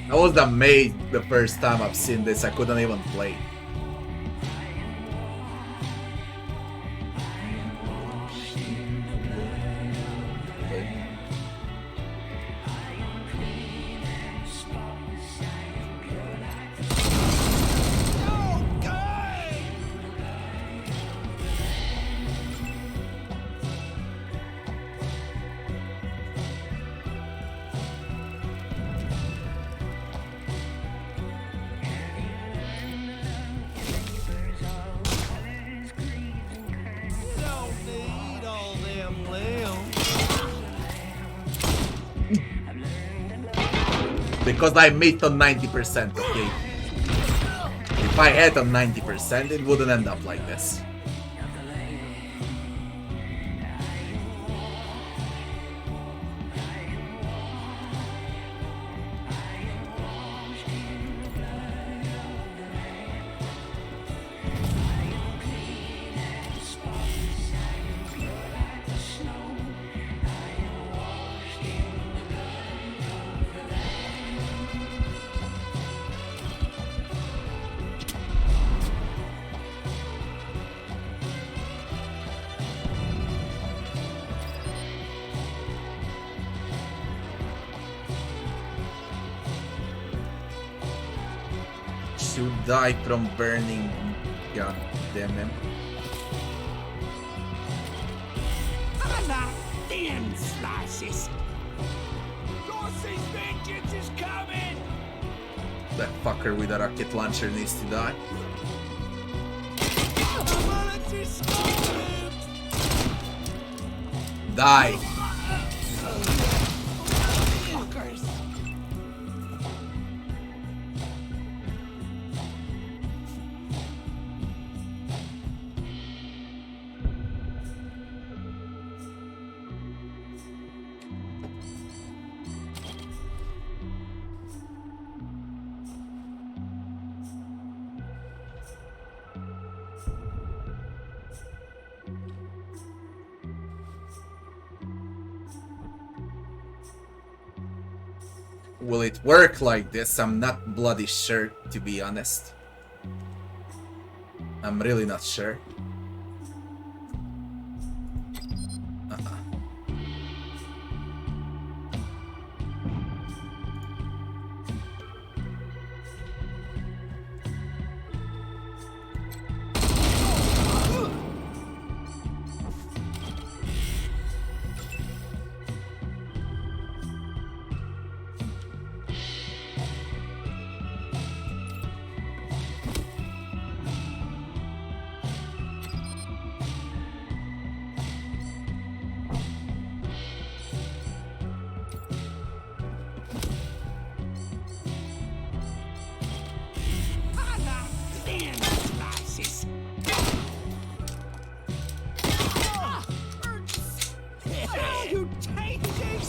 Speaker 1: I was amazed the first time I've seen this, I couldn't even play. Because I made on 90%, okay? If I had on 90%, it wouldn't end up like this. To die from burning, god damn him.
Speaker 12: I'm not thin slices. Dorsey's vengeance is coming.
Speaker 1: That fucker with a rocket launcher needs to die. Die. Will it work like this? I'm not bloody sure, to be honest. I'm really not sure.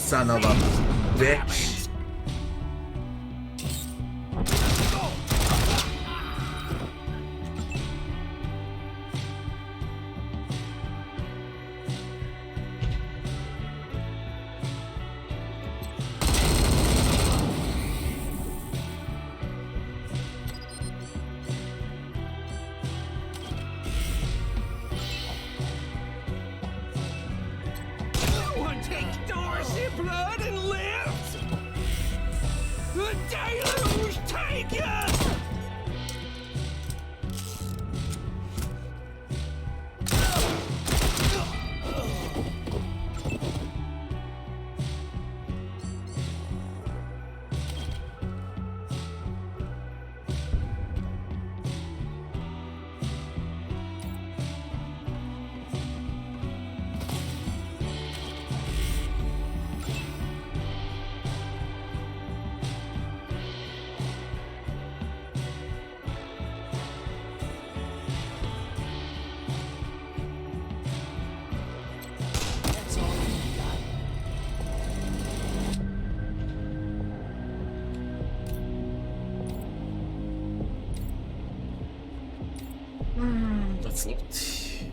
Speaker 1: Son of a bitch.
Speaker 12: One takes Dorsey blood and lives. The deluge take ya!
Speaker 1: Let's loot.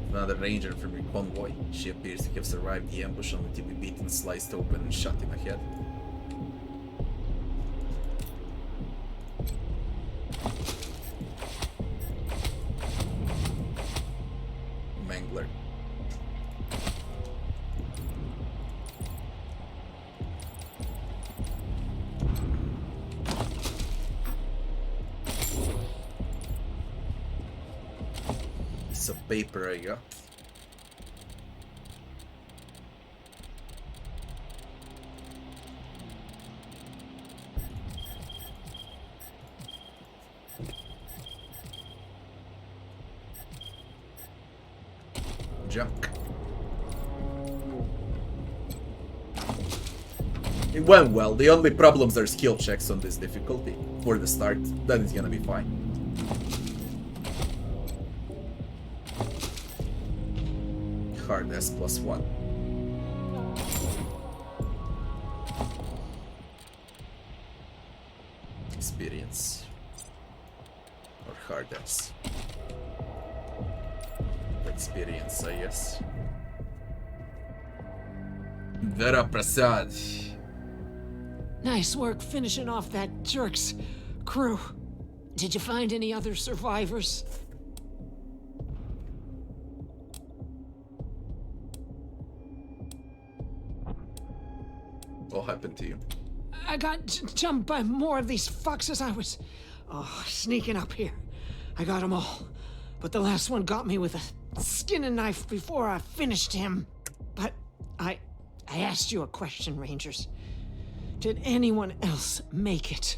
Speaker 1: Another ranger from your convoy. She appears to have survived the ambush only to be beaten, sliced open, and shot in the head. Mangler. Piece of paper I got. Junk. It went well. The only problems are skill checks on this difficulty for the start. Then it's gonna be fine. Hard S +1. Experience. Or hard S. Experience, I guess. Vera Prasad.
Speaker 9: Nice work finishing off that jerk's crew. Did you find any other survivors?
Speaker 1: What happened to you?
Speaker 9: I got jumped by more of these fucks as I was sneaking up here. I got them all. But the last one got me with a skinning knife before I finished him. But I asked you a question, Rangers. Did anyone else make it?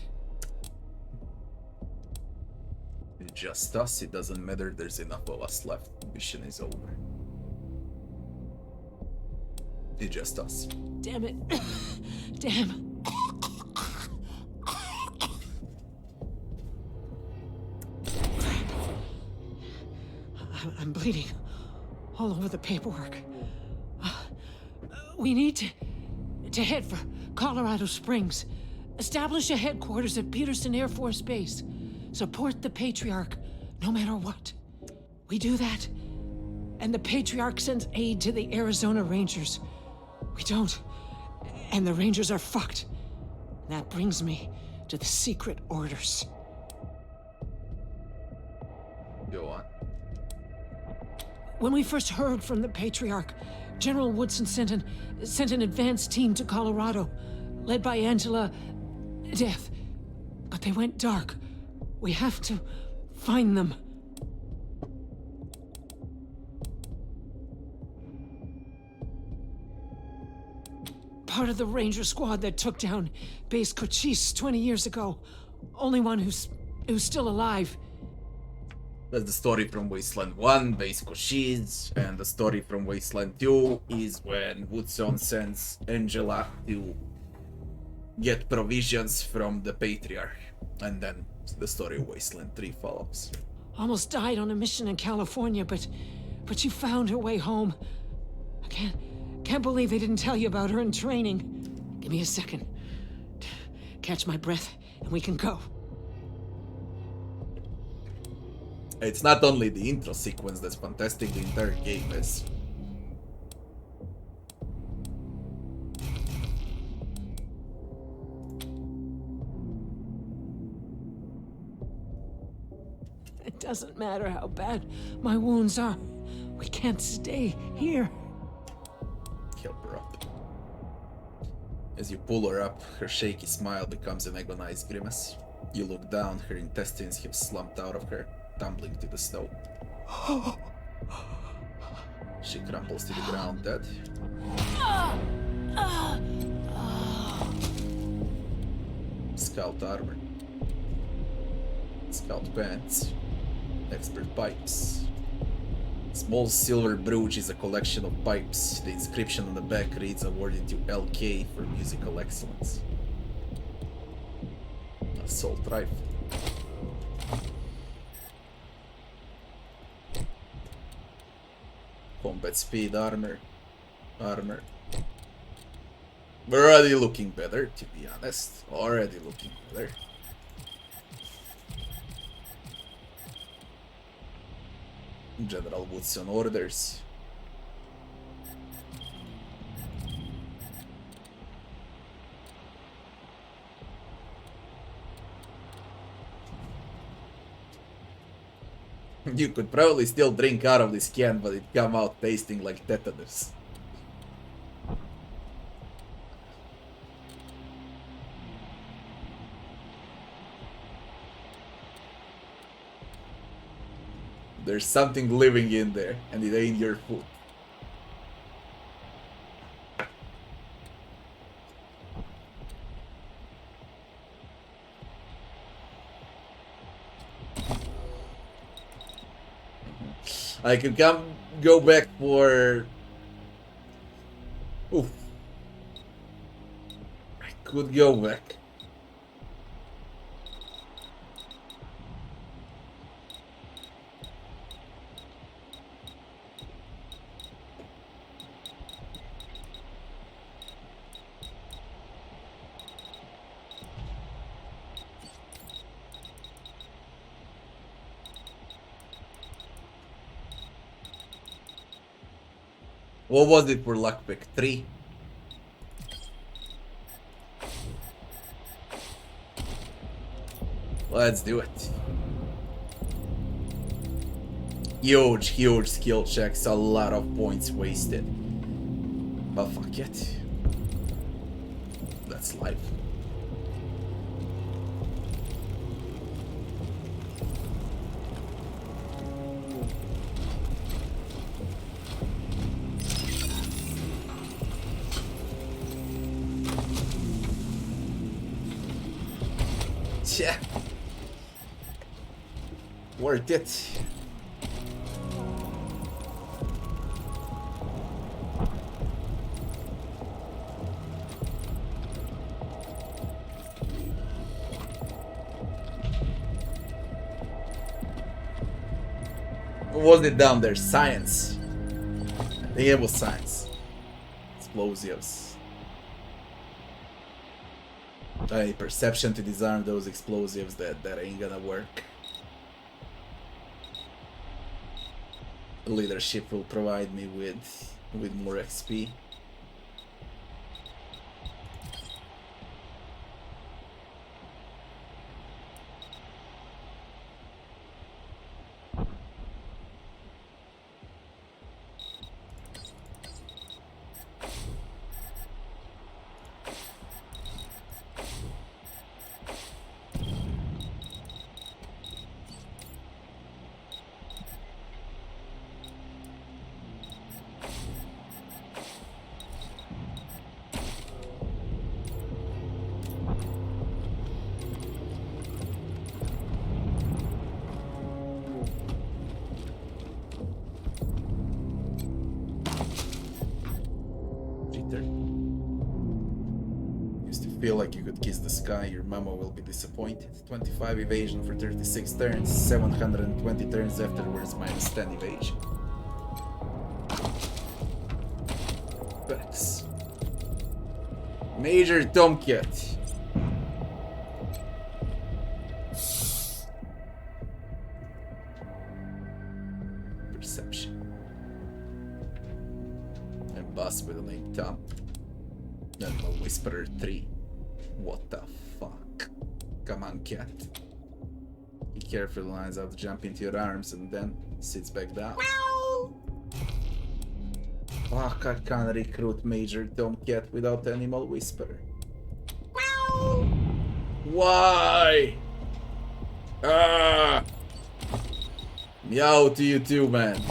Speaker 1: Just us. It doesn't matter. There's enough of us left. Mission is over. It's just us.
Speaker 9: Damn it. Damn. I'm bleeding all over the paperwork. We need to head for Colorado Springs. Establish a headquarters at Peterson Air Force Base. Support the Patriarch, no matter what. We do that, and the Patriarch sends aid to the Arizona Rangers. We don't, and the Rangers are fucked. And that brings me to the secret orders.
Speaker 1: Go on.
Speaker 9: When we first heard from the Patriarch, General Woodson sent an advance team to Colorado, led by Angela Death. But they went dark. We have to find them. Part of the Ranger squad that took down Base Cochise 20 years ago. Only one who's still alive.
Speaker 1: That's the story from Wasteland 1, Base Cochise, and the story from Wasteland 2 is when Woodson sends Angela to get provisions from the Patriarch, and then the story of Wasteland 3 follows.
Speaker 9: Almost died on a mission in California, but she found her way home. I Can't believe they didn't tell you about her in training. Give me a second. Catch my breath, and we can go.
Speaker 1: It's not only the intro sequence that's fantastic, the entire game is.
Speaker 9: It doesn't matter how bad my wounds are. We can't stay here.
Speaker 1: Help her up. As you pull her up, her shaky smile becomes an agonized grimace. You look down, her intestines have slumped out of her, tumbling to the snow. She crumples to the ground, dead. Scout armor. Scout pants. Expert pipes. Small silver brooch is a collection of pipes. The inscription on the back reads awarded to LK for musical excellence. Assault rifle. Combat speed armor. Armor. We're already looking better, to be honest. Already looking better. General Woodson orders. You could probably still drink out of this can, but it'd come out tasting like tetanus. There's something living in there, and it ain't your food. I could go back for... Oof. I could go back. What was it for lockpick? 3? Let's do it. Huge skill checks, a lot of points wasted. But fuck it. That's life. Yeah. Worth it. What was it down there? Science. I think it was science. Explosives. A perception to disarm those explosives, that ain't gonna work. Leadership will provide me with more XP. Feel like you could kiss the sky, your mama will be disappointed. 25 evasion for 36 turns, 720 turns afterwards, minus 10 evasion. Apex. Major Tomcat. Perception. And boss with the name Tom. And a Whisperer 3. What the fuck? Come on, cat. He carefully lines out to jump into your arms and then sits back down. Meow! Fuck, I can't recruit Major Tomcat without Animal Whisperer. Meow! Why? Ah! Meow to you too, man.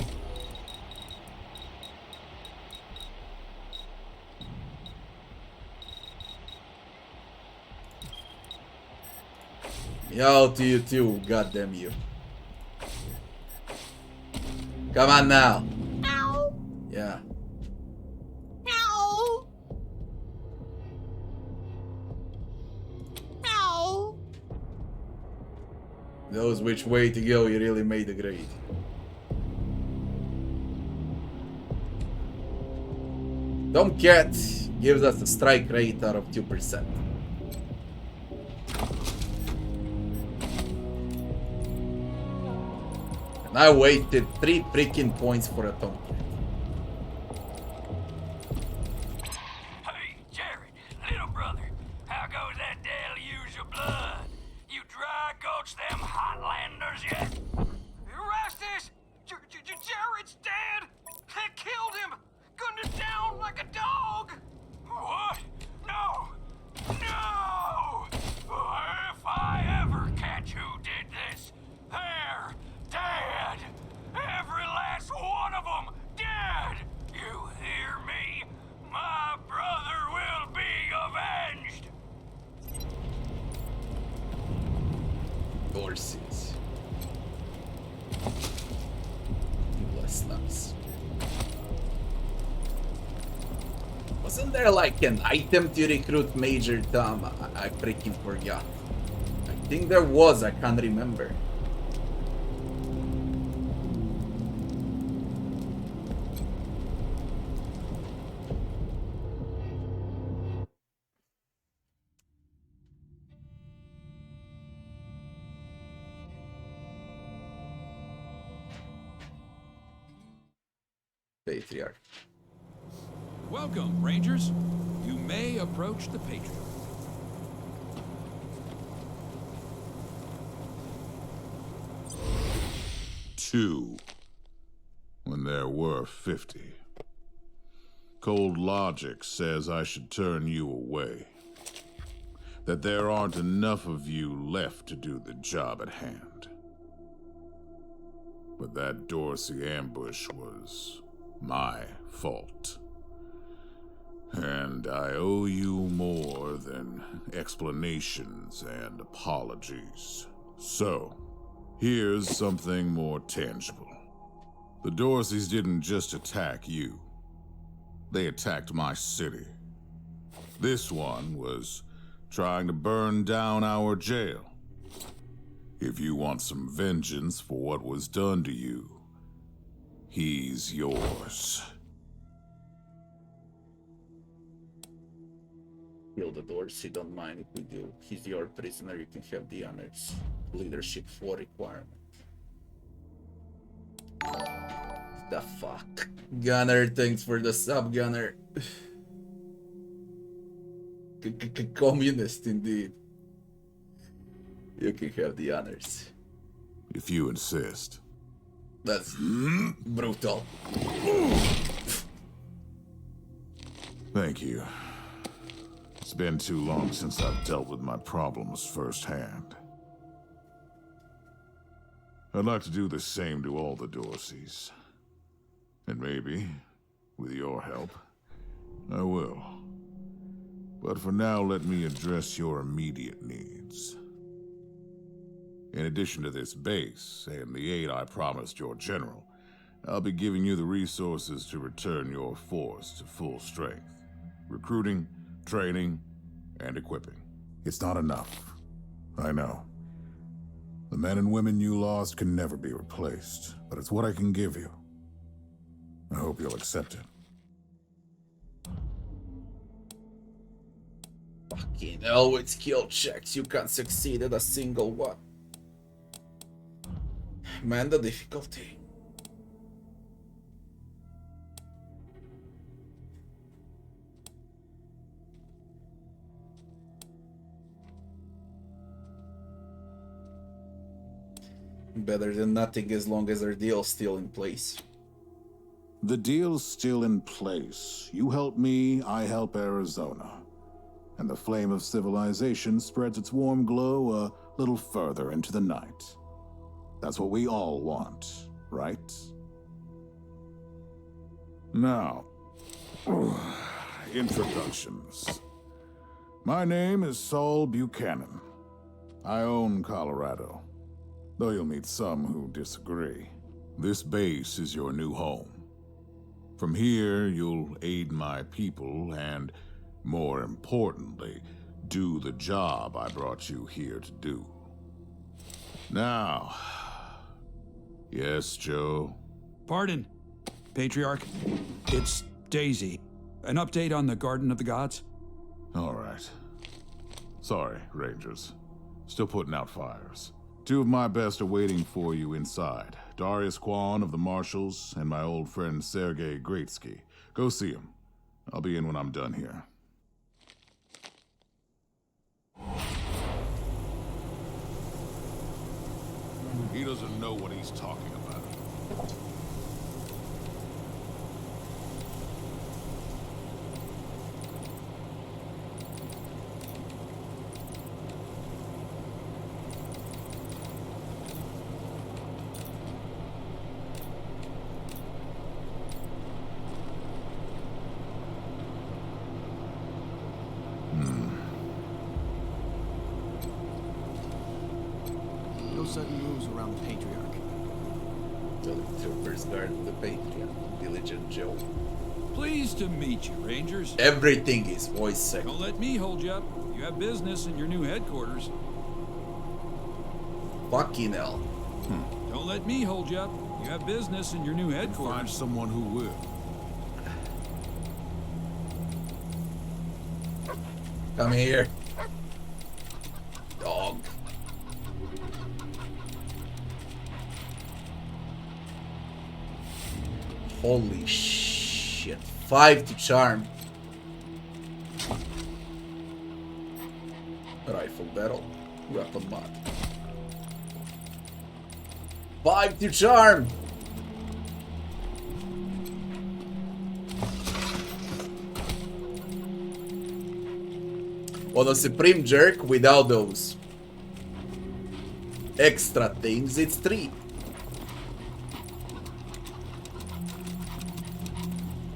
Speaker 1: Meow to you too, goddamn you. Come on now. Meow. Yeah. Meow. Meow. Knows which way to go, you really made a grade. Tomcat gives us a strike rate out of 2%. And I waited 3 freaking points for a Tomcat.
Speaker 5: Hey, Jared, little brother, how goes that deluge of blood? You dry gulch them Hotlanders yet?
Speaker 12: Erastus! Jared's dead! They killed him! Gunned him down like a dog!
Speaker 5: What? No! No! If I ever catch who did this, they're dead! Every last one of them dead! You hear me? My brother will be avenged!
Speaker 1: Horses. Bless nuts. Wasn't there like an item to recruit Major Tom? I freaking forgot. I think there was, I can't remember. Patriarch.
Speaker 14: Welcome, Rangers. You may approach the Patriarch.
Speaker 7: Two, when there were 50. Cold logic says I should turn you away. That there aren't enough of you left to do the job at hand. But that Dorsey ambush was my fault. And I owe you more than explanations and apologies. So, here's something more tangible. The Dorseys didn't just attack you. They attacked my city. This one was trying to burn down our jail. If you want some vengeance for what was done to you, he's yours.
Speaker 1: Kill the Dorsey, don't mind if we do. He's your prisoner, you can have the honors. Leadership 4 requirement. The fuck? Gunner, thanks for the sub, Gunner. Communist indeed. You can have the honors.
Speaker 7: If you insist.
Speaker 1: That's brutal.
Speaker 7: Thank you. It's been too long since I've dealt with my problems firsthand. I'd like to do the same to all the Dorseys. And maybe, with your help, I will. But for now, let me address your immediate needs. In addition to this base, and the aid I promised your general, I'll be giving you the resources to return your force to full strength. Recruiting, training, and equipping. It's not enough. I know. The men and women you lost can never be replaced, but it's what I can give you. I hope you'll accept it.
Speaker 1: Fucking hell with skill checks, you can't succeed at a single one. Man, the difficulty. Better than nothing as long as our deal's still in place.
Speaker 7: The deal's still in place. You help me, I help Arizona. And the flame of civilization spreads its warm glow a little further into the night. That's what we all want, right? Now, introductions. My name is Saul Buchanan. I own Colorado, though you'll meet some who disagree. This base is your new home. From here, you'll aid my people and, more importantly, do the job I brought you here to do. Now, yes, Joe?
Speaker 14: Pardon, Patriarch. It's Daisy. An update on the Garden of the Gods?
Speaker 7: All right. Sorry, Rangers. Still putting out fires. Two of my best are waiting for you inside. Darius Kwan of the Marshals and my old friend Sergei Greatsky. Go see him. I'll be in when I'm done here. He doesn't know what he's talking about.
Speaker 15: No sudden moves around the Patriarch.
Speaker 1: The troopers guard the Patriarch. Diligent Joe.
Speaker 14: Pleased to meet you, Rangers.
Speaker 1: Everything is voice second.
Speaker 14: Don't let me hold you up. You have business in your new headquarters.
Speaker 1: Fucking hell.
Speaker 14: Don't let me hold you up. You have business in your new headquarters.
Speaker 7: Find someone who will.
Speaker 1: Come here. Dog. Holy shit. 5 to charm. Rifle battle. Weapon mod. 5 to charm. On a Supreme Jerk without those extra things, it's 3.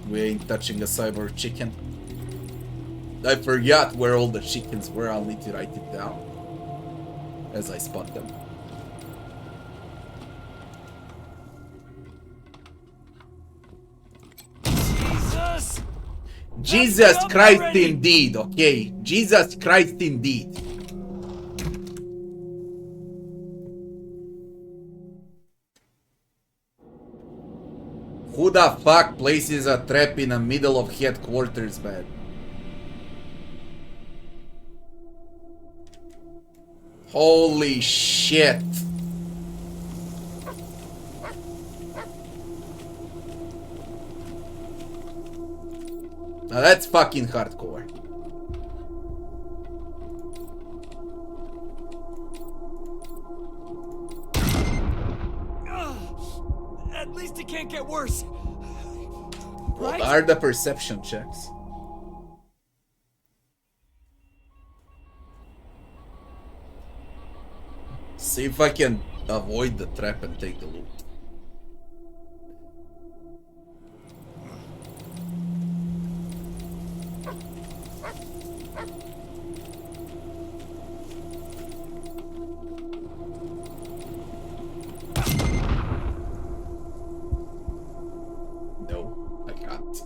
Speaker 1: We ain't touching a cyborg chicken. I forgot where all the chickens were. I'll need to write it down as I spot them.
Speaker 5: Jesus!
Speaker 1: Jesus Christ indeed, okay? Jesus Christ indeed. Who the fuck places a trap in the middle of headquarters, man? Holy shit. Now that's fucking hardcore.
Speaker 15: At least it can't get worse.
Speaker 1: What are the perception checks? See if I can avoid the trap and take the loot. No, I can't.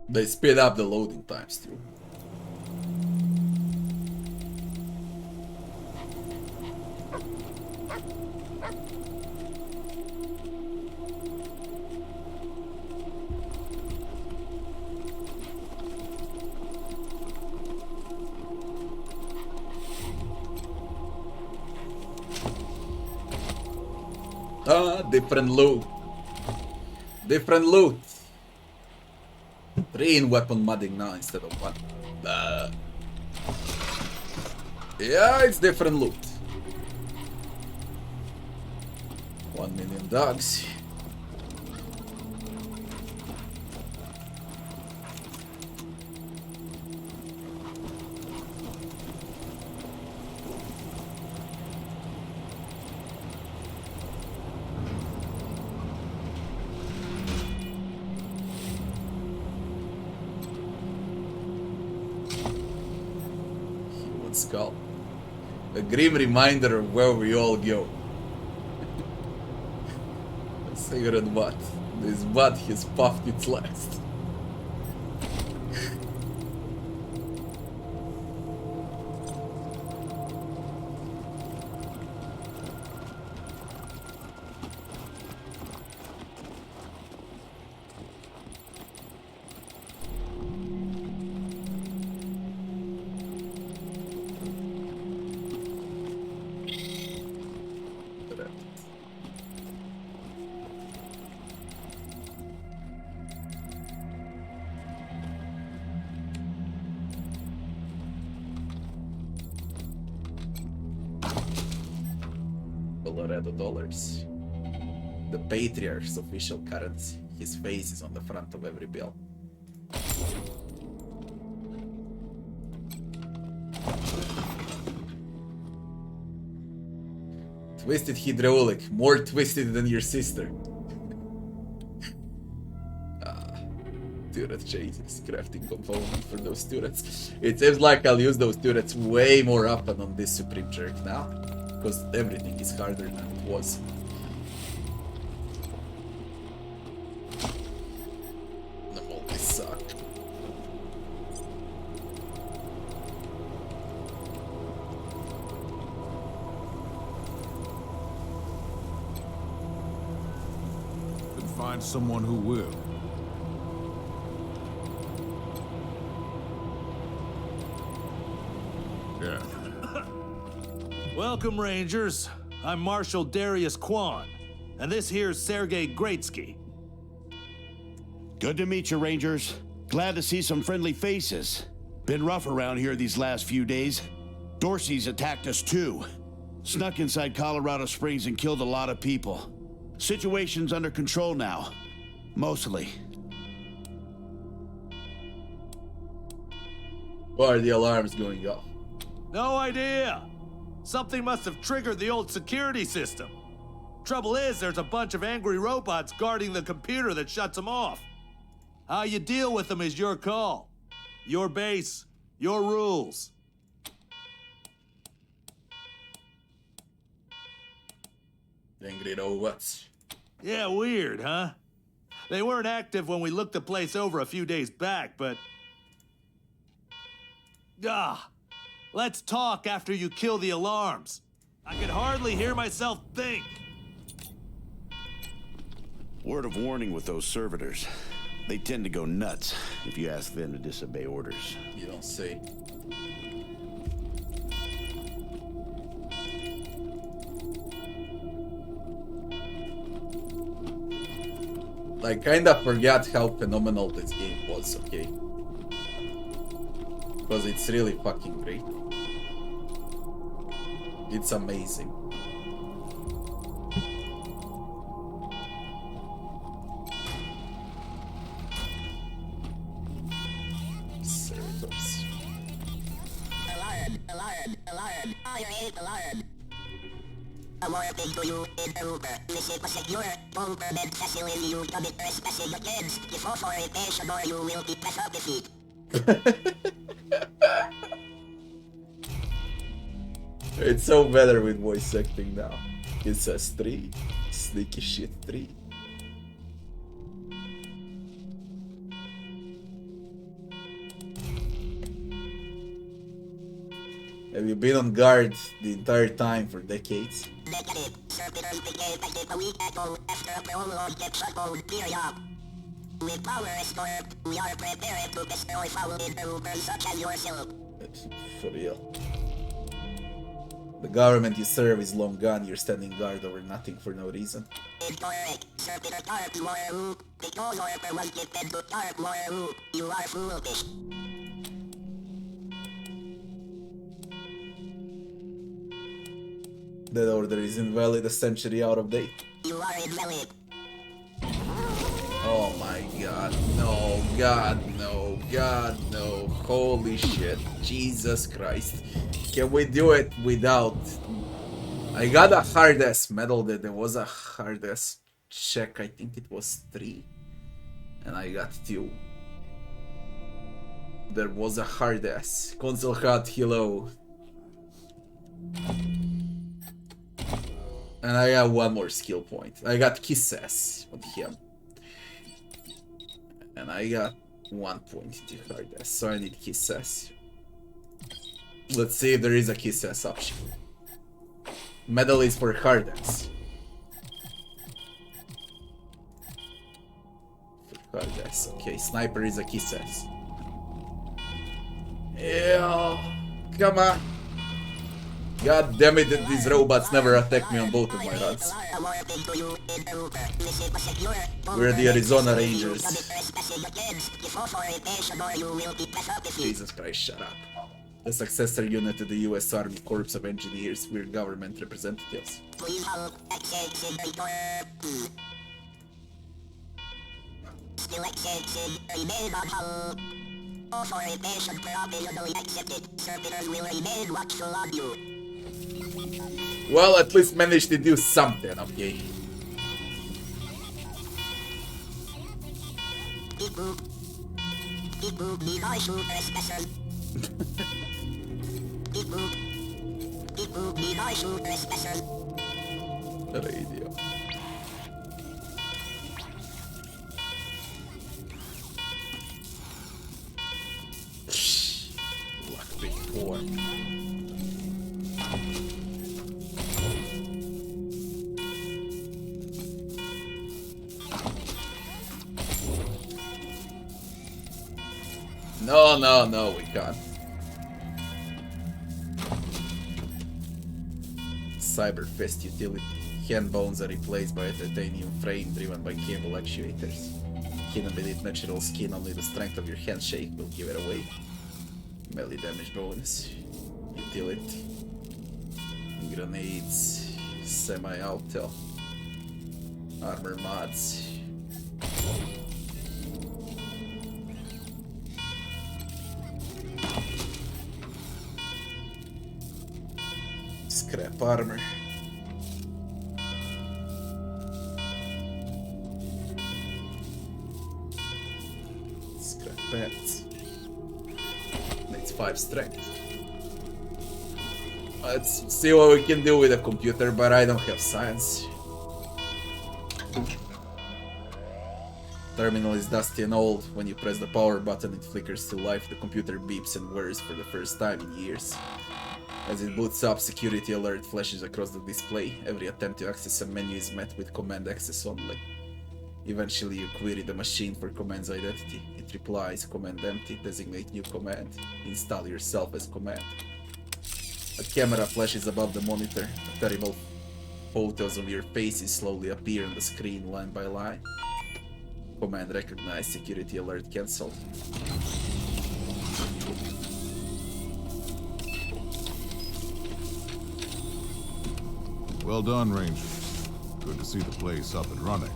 Speaker 1: They speed up the loading times too. Different loot. Different loot. 3 in weapon modding now instead of 1. Yeah, it's different loot. 1 million dogs. Skull. A grim reminder of where we all go. Cigarette butt. This butt has puffed its last. Colorado dollars. The Patriarch's official currency. His face is on the front of every bill. Twisted hydraulic, more twisted than your sister. Turret chases, crafting component for those turrets. It seems like I'll use those turrets way more often on this Supreme Jerk now. Because everything is harder than it was. The multi suck.
Speaker 7: Then find someone who will. Yeah.
Speaker 16: Welcome, Rangers. I'm Marshal Darius Kwan, and this here's Sergei Greatsky.
Speaker 17: Good to meet you, Rangers. Glad to see some friendly faces. Been rough around here these last few days. Dorsey's attacked us too. Snuck inside Colorado Springs and killed a lot of people. Situation's under control now. Mostly.
Speaker 1: Why are the alarms going off?
Speaker 16: No idea. Something must have triggered the old security system. Trouble is, there's a bunch of angry robots guarding the computer that shuts them off. How you deal with them is your call. Your base, your rules.
Speaker 1: Angry robots.
Speaker 16: Yeah, weird, huh? They weren't active when we looked the place over a few days back, but... let's talk after you kill the alarms. I could hardly hear myself think.
Speaker 17: Word of warning with those servitors. They tend to go nuts if you ask them to disobey orders.
Speaker 1: You don't say. I kinda forgot how phenomenal this game was, okay? Because it's really fucking great. It's amazing. Servitors.
Speaker 18: Alarm. I hate alarm. A warning to you, intruder. Visit a secure, Permadeath facility. You commit trespassing against deforestation or you will be defeated.
Speaker 1: It's so better with voice acting now. It says 3. Sneaky shit 3. Have you been on guard the entire time for decades?
Speaker 18: Negative. Servitors began active a week ago after a prolonged shutdown period. With power restored, we are prepared to destroy foul intruders such as yourself.
Speaker 1: For real. The government you serve is long gone. You're standing guard over nothing for no reason.
Speaker 18: You are foolish.
Speaker 1: That order is invalid, a century out of date.
Speaker 18: You are invalid.
Speaker 1: Oh my god, no, god, no, god, no, holy shit, Jesus Christ. Can we do it without... I got a hard-ass medal, that there was a hard-ass check, I think it was 3. And I got 2. There was a hard-ass. Console HUD, hello. And I got 1 more skill point. I got kisses on him. And I got 1 point to hard-ass, so I need kisses. Let's see if there is a kisses option. Medal is for hard-ass. For hard-ass, okay. Sniper is a kisses. Yeah, come on. God damn it, that these robots never attack me on both of my runs. We're the Arizona Rangers. Jesus Christ, shut up. The successor unit to the US Army Corps of Engineers. We're government representatives.
Speaker 18: Authorization provisionally accepted. Servitors will remain watchful of you.
Speaker 1: Well, at least managed to do something, okay. Radio. Lockpick 4. No, we can't. Cyberfest utility. Hand bones are replaced by a titanium frame driven by cable actuators. Hidden beneath natural skin, only the strength of your handshake will give it away. Melee damage bonus. Utility. Grenades. Semi-auto. Armor mods. Scrap armor. Scrap pants. Needs 5 strength. Let's see what we can do with a computer, but I don't have science. Terminal is dusty and old. When you press the power button, it flickers to life. The computer beeps and whirs for the first time in years. As it boots up, security alert flashes across the display. Every attempt to access a menu is met with command access only. Eventually, you query the machine for command's identity. It replies, command empty, designate new command, install yourself as command. A camera flashes above the monitor. Terrible photos of your faces slowly appear on the screen line by line. Command recognized, security alert cancelled.
Speaker 7: Well done, Rangers. Good to see the place up and running.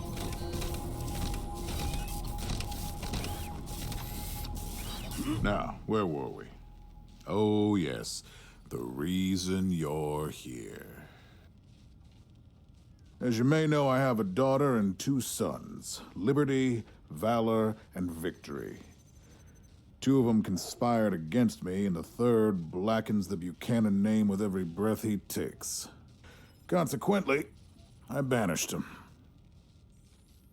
Speaker 7: Now, where were we? Oh, yes. The reason you're here. As you may know, I have a daughter and 2 sons. Liberty, Valor, and Victory. 2 of them conspired against me, and the 3rd blackens the Buchanan name with every breath he takes. Consequently, I banished him.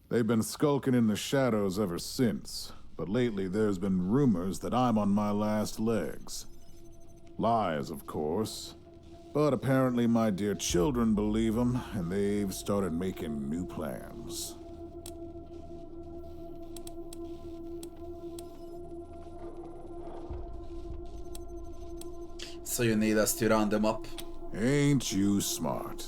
Speaker 7: They've been skulking in the shadows ever since, but lately there's been rumors that I'm on my last legs. Lies, of course, but apparently my dear children believe them, and they've started making new plans.
Speaker 1: So you need us to round them up?
Speaker 7: Ain't you smart?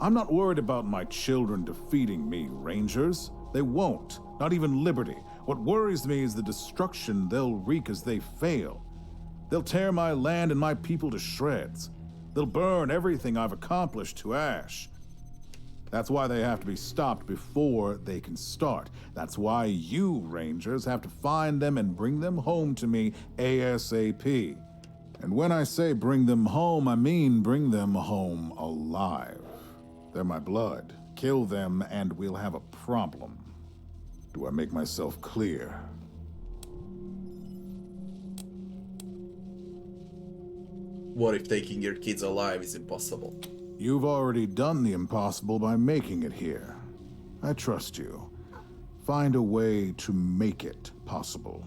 Speaker 7: I'm not worried about my children defeating me, Rangers. They won't. Not even Liberty. What worries me is the destruction they'll wreak as they fail. They'll tear my land and my people to shreds. They'll burn everything I've accomplished to ash. That's why they have to be stopped before they can start. That's why you, Rangers, have to find them and bring them home to me ASAP. And when I say bring them home, I mean bring them home alive. They're my blood. Kill them and we'll have a problem. Do I make myself clear?
Speaker 1: What if taking your kids alive is impossible?
Speaker 7: You've already done the impossible by making it here. I trust you. Find a way to make it possible.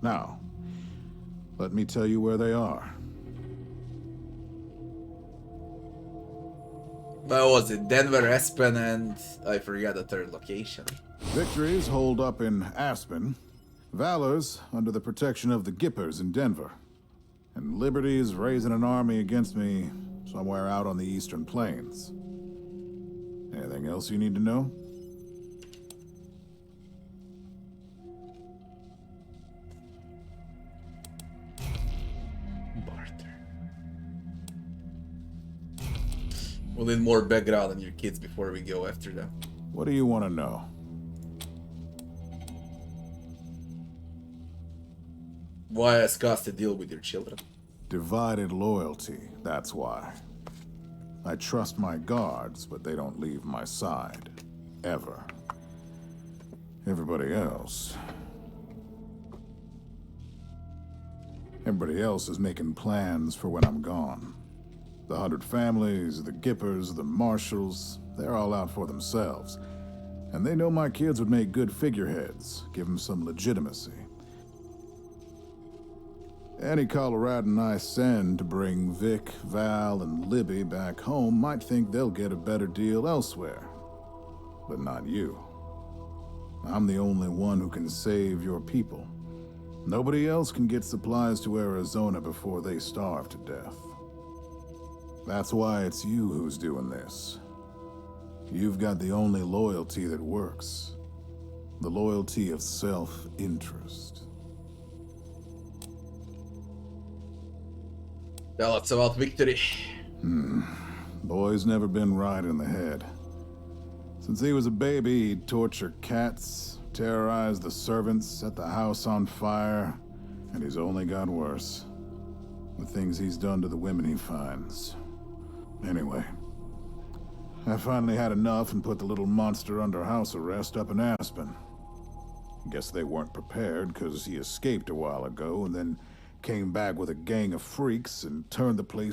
Speaker 7: Now, let me tell you where they are.
Speaker 1: Where was it? Denver, Aspen, and I forgot the third location.
Speaker 7: Victories hold up in Aspen. Valor's under the protection of the Gippers in Denver. And Liberty is raising an army against me somewhere out on the Eastern Plains. Anything else you need to know?
Speaker 1: We'll need more background on your kids before we go after them.
Speaker 7: What do you want to know?
Speaker 1: Why has Cost to deal with your children?
Speaker 7: Divided loyalty, that's why. I trust my guards, but they don't leave my side. Ever. Everybody else is making plans for when I'm gone. The 100 families, the Gippers, the Marshals, they're all out for themselves. And they know my kids would make good figureheads, give them some legitimacy. Any Coloradan I send to bring Vic, Val, and Libby back home might think they'll get a better deal elsewhere. But not you. I'm the only one who can save your people. Nobody else can get supplies to Arizona before they starve to death. That's why it's you who's doing this. You've got the only loyalty that works. The loyalty of self-interest.
Speaker 1: Tell us about Victory.
Speaker 7: Boy's never been right in the head. Since he was a baby, he'd torture cats, terrorize the servants, set the house on fire, and he's only got worse. The things he's done to the women he finds. Anyway, I finally had enough and put the little monster under house arrest up in Aspen. Guess they weren't prepared because he escaped a while ago and then came back with a gang of freaks and turned the place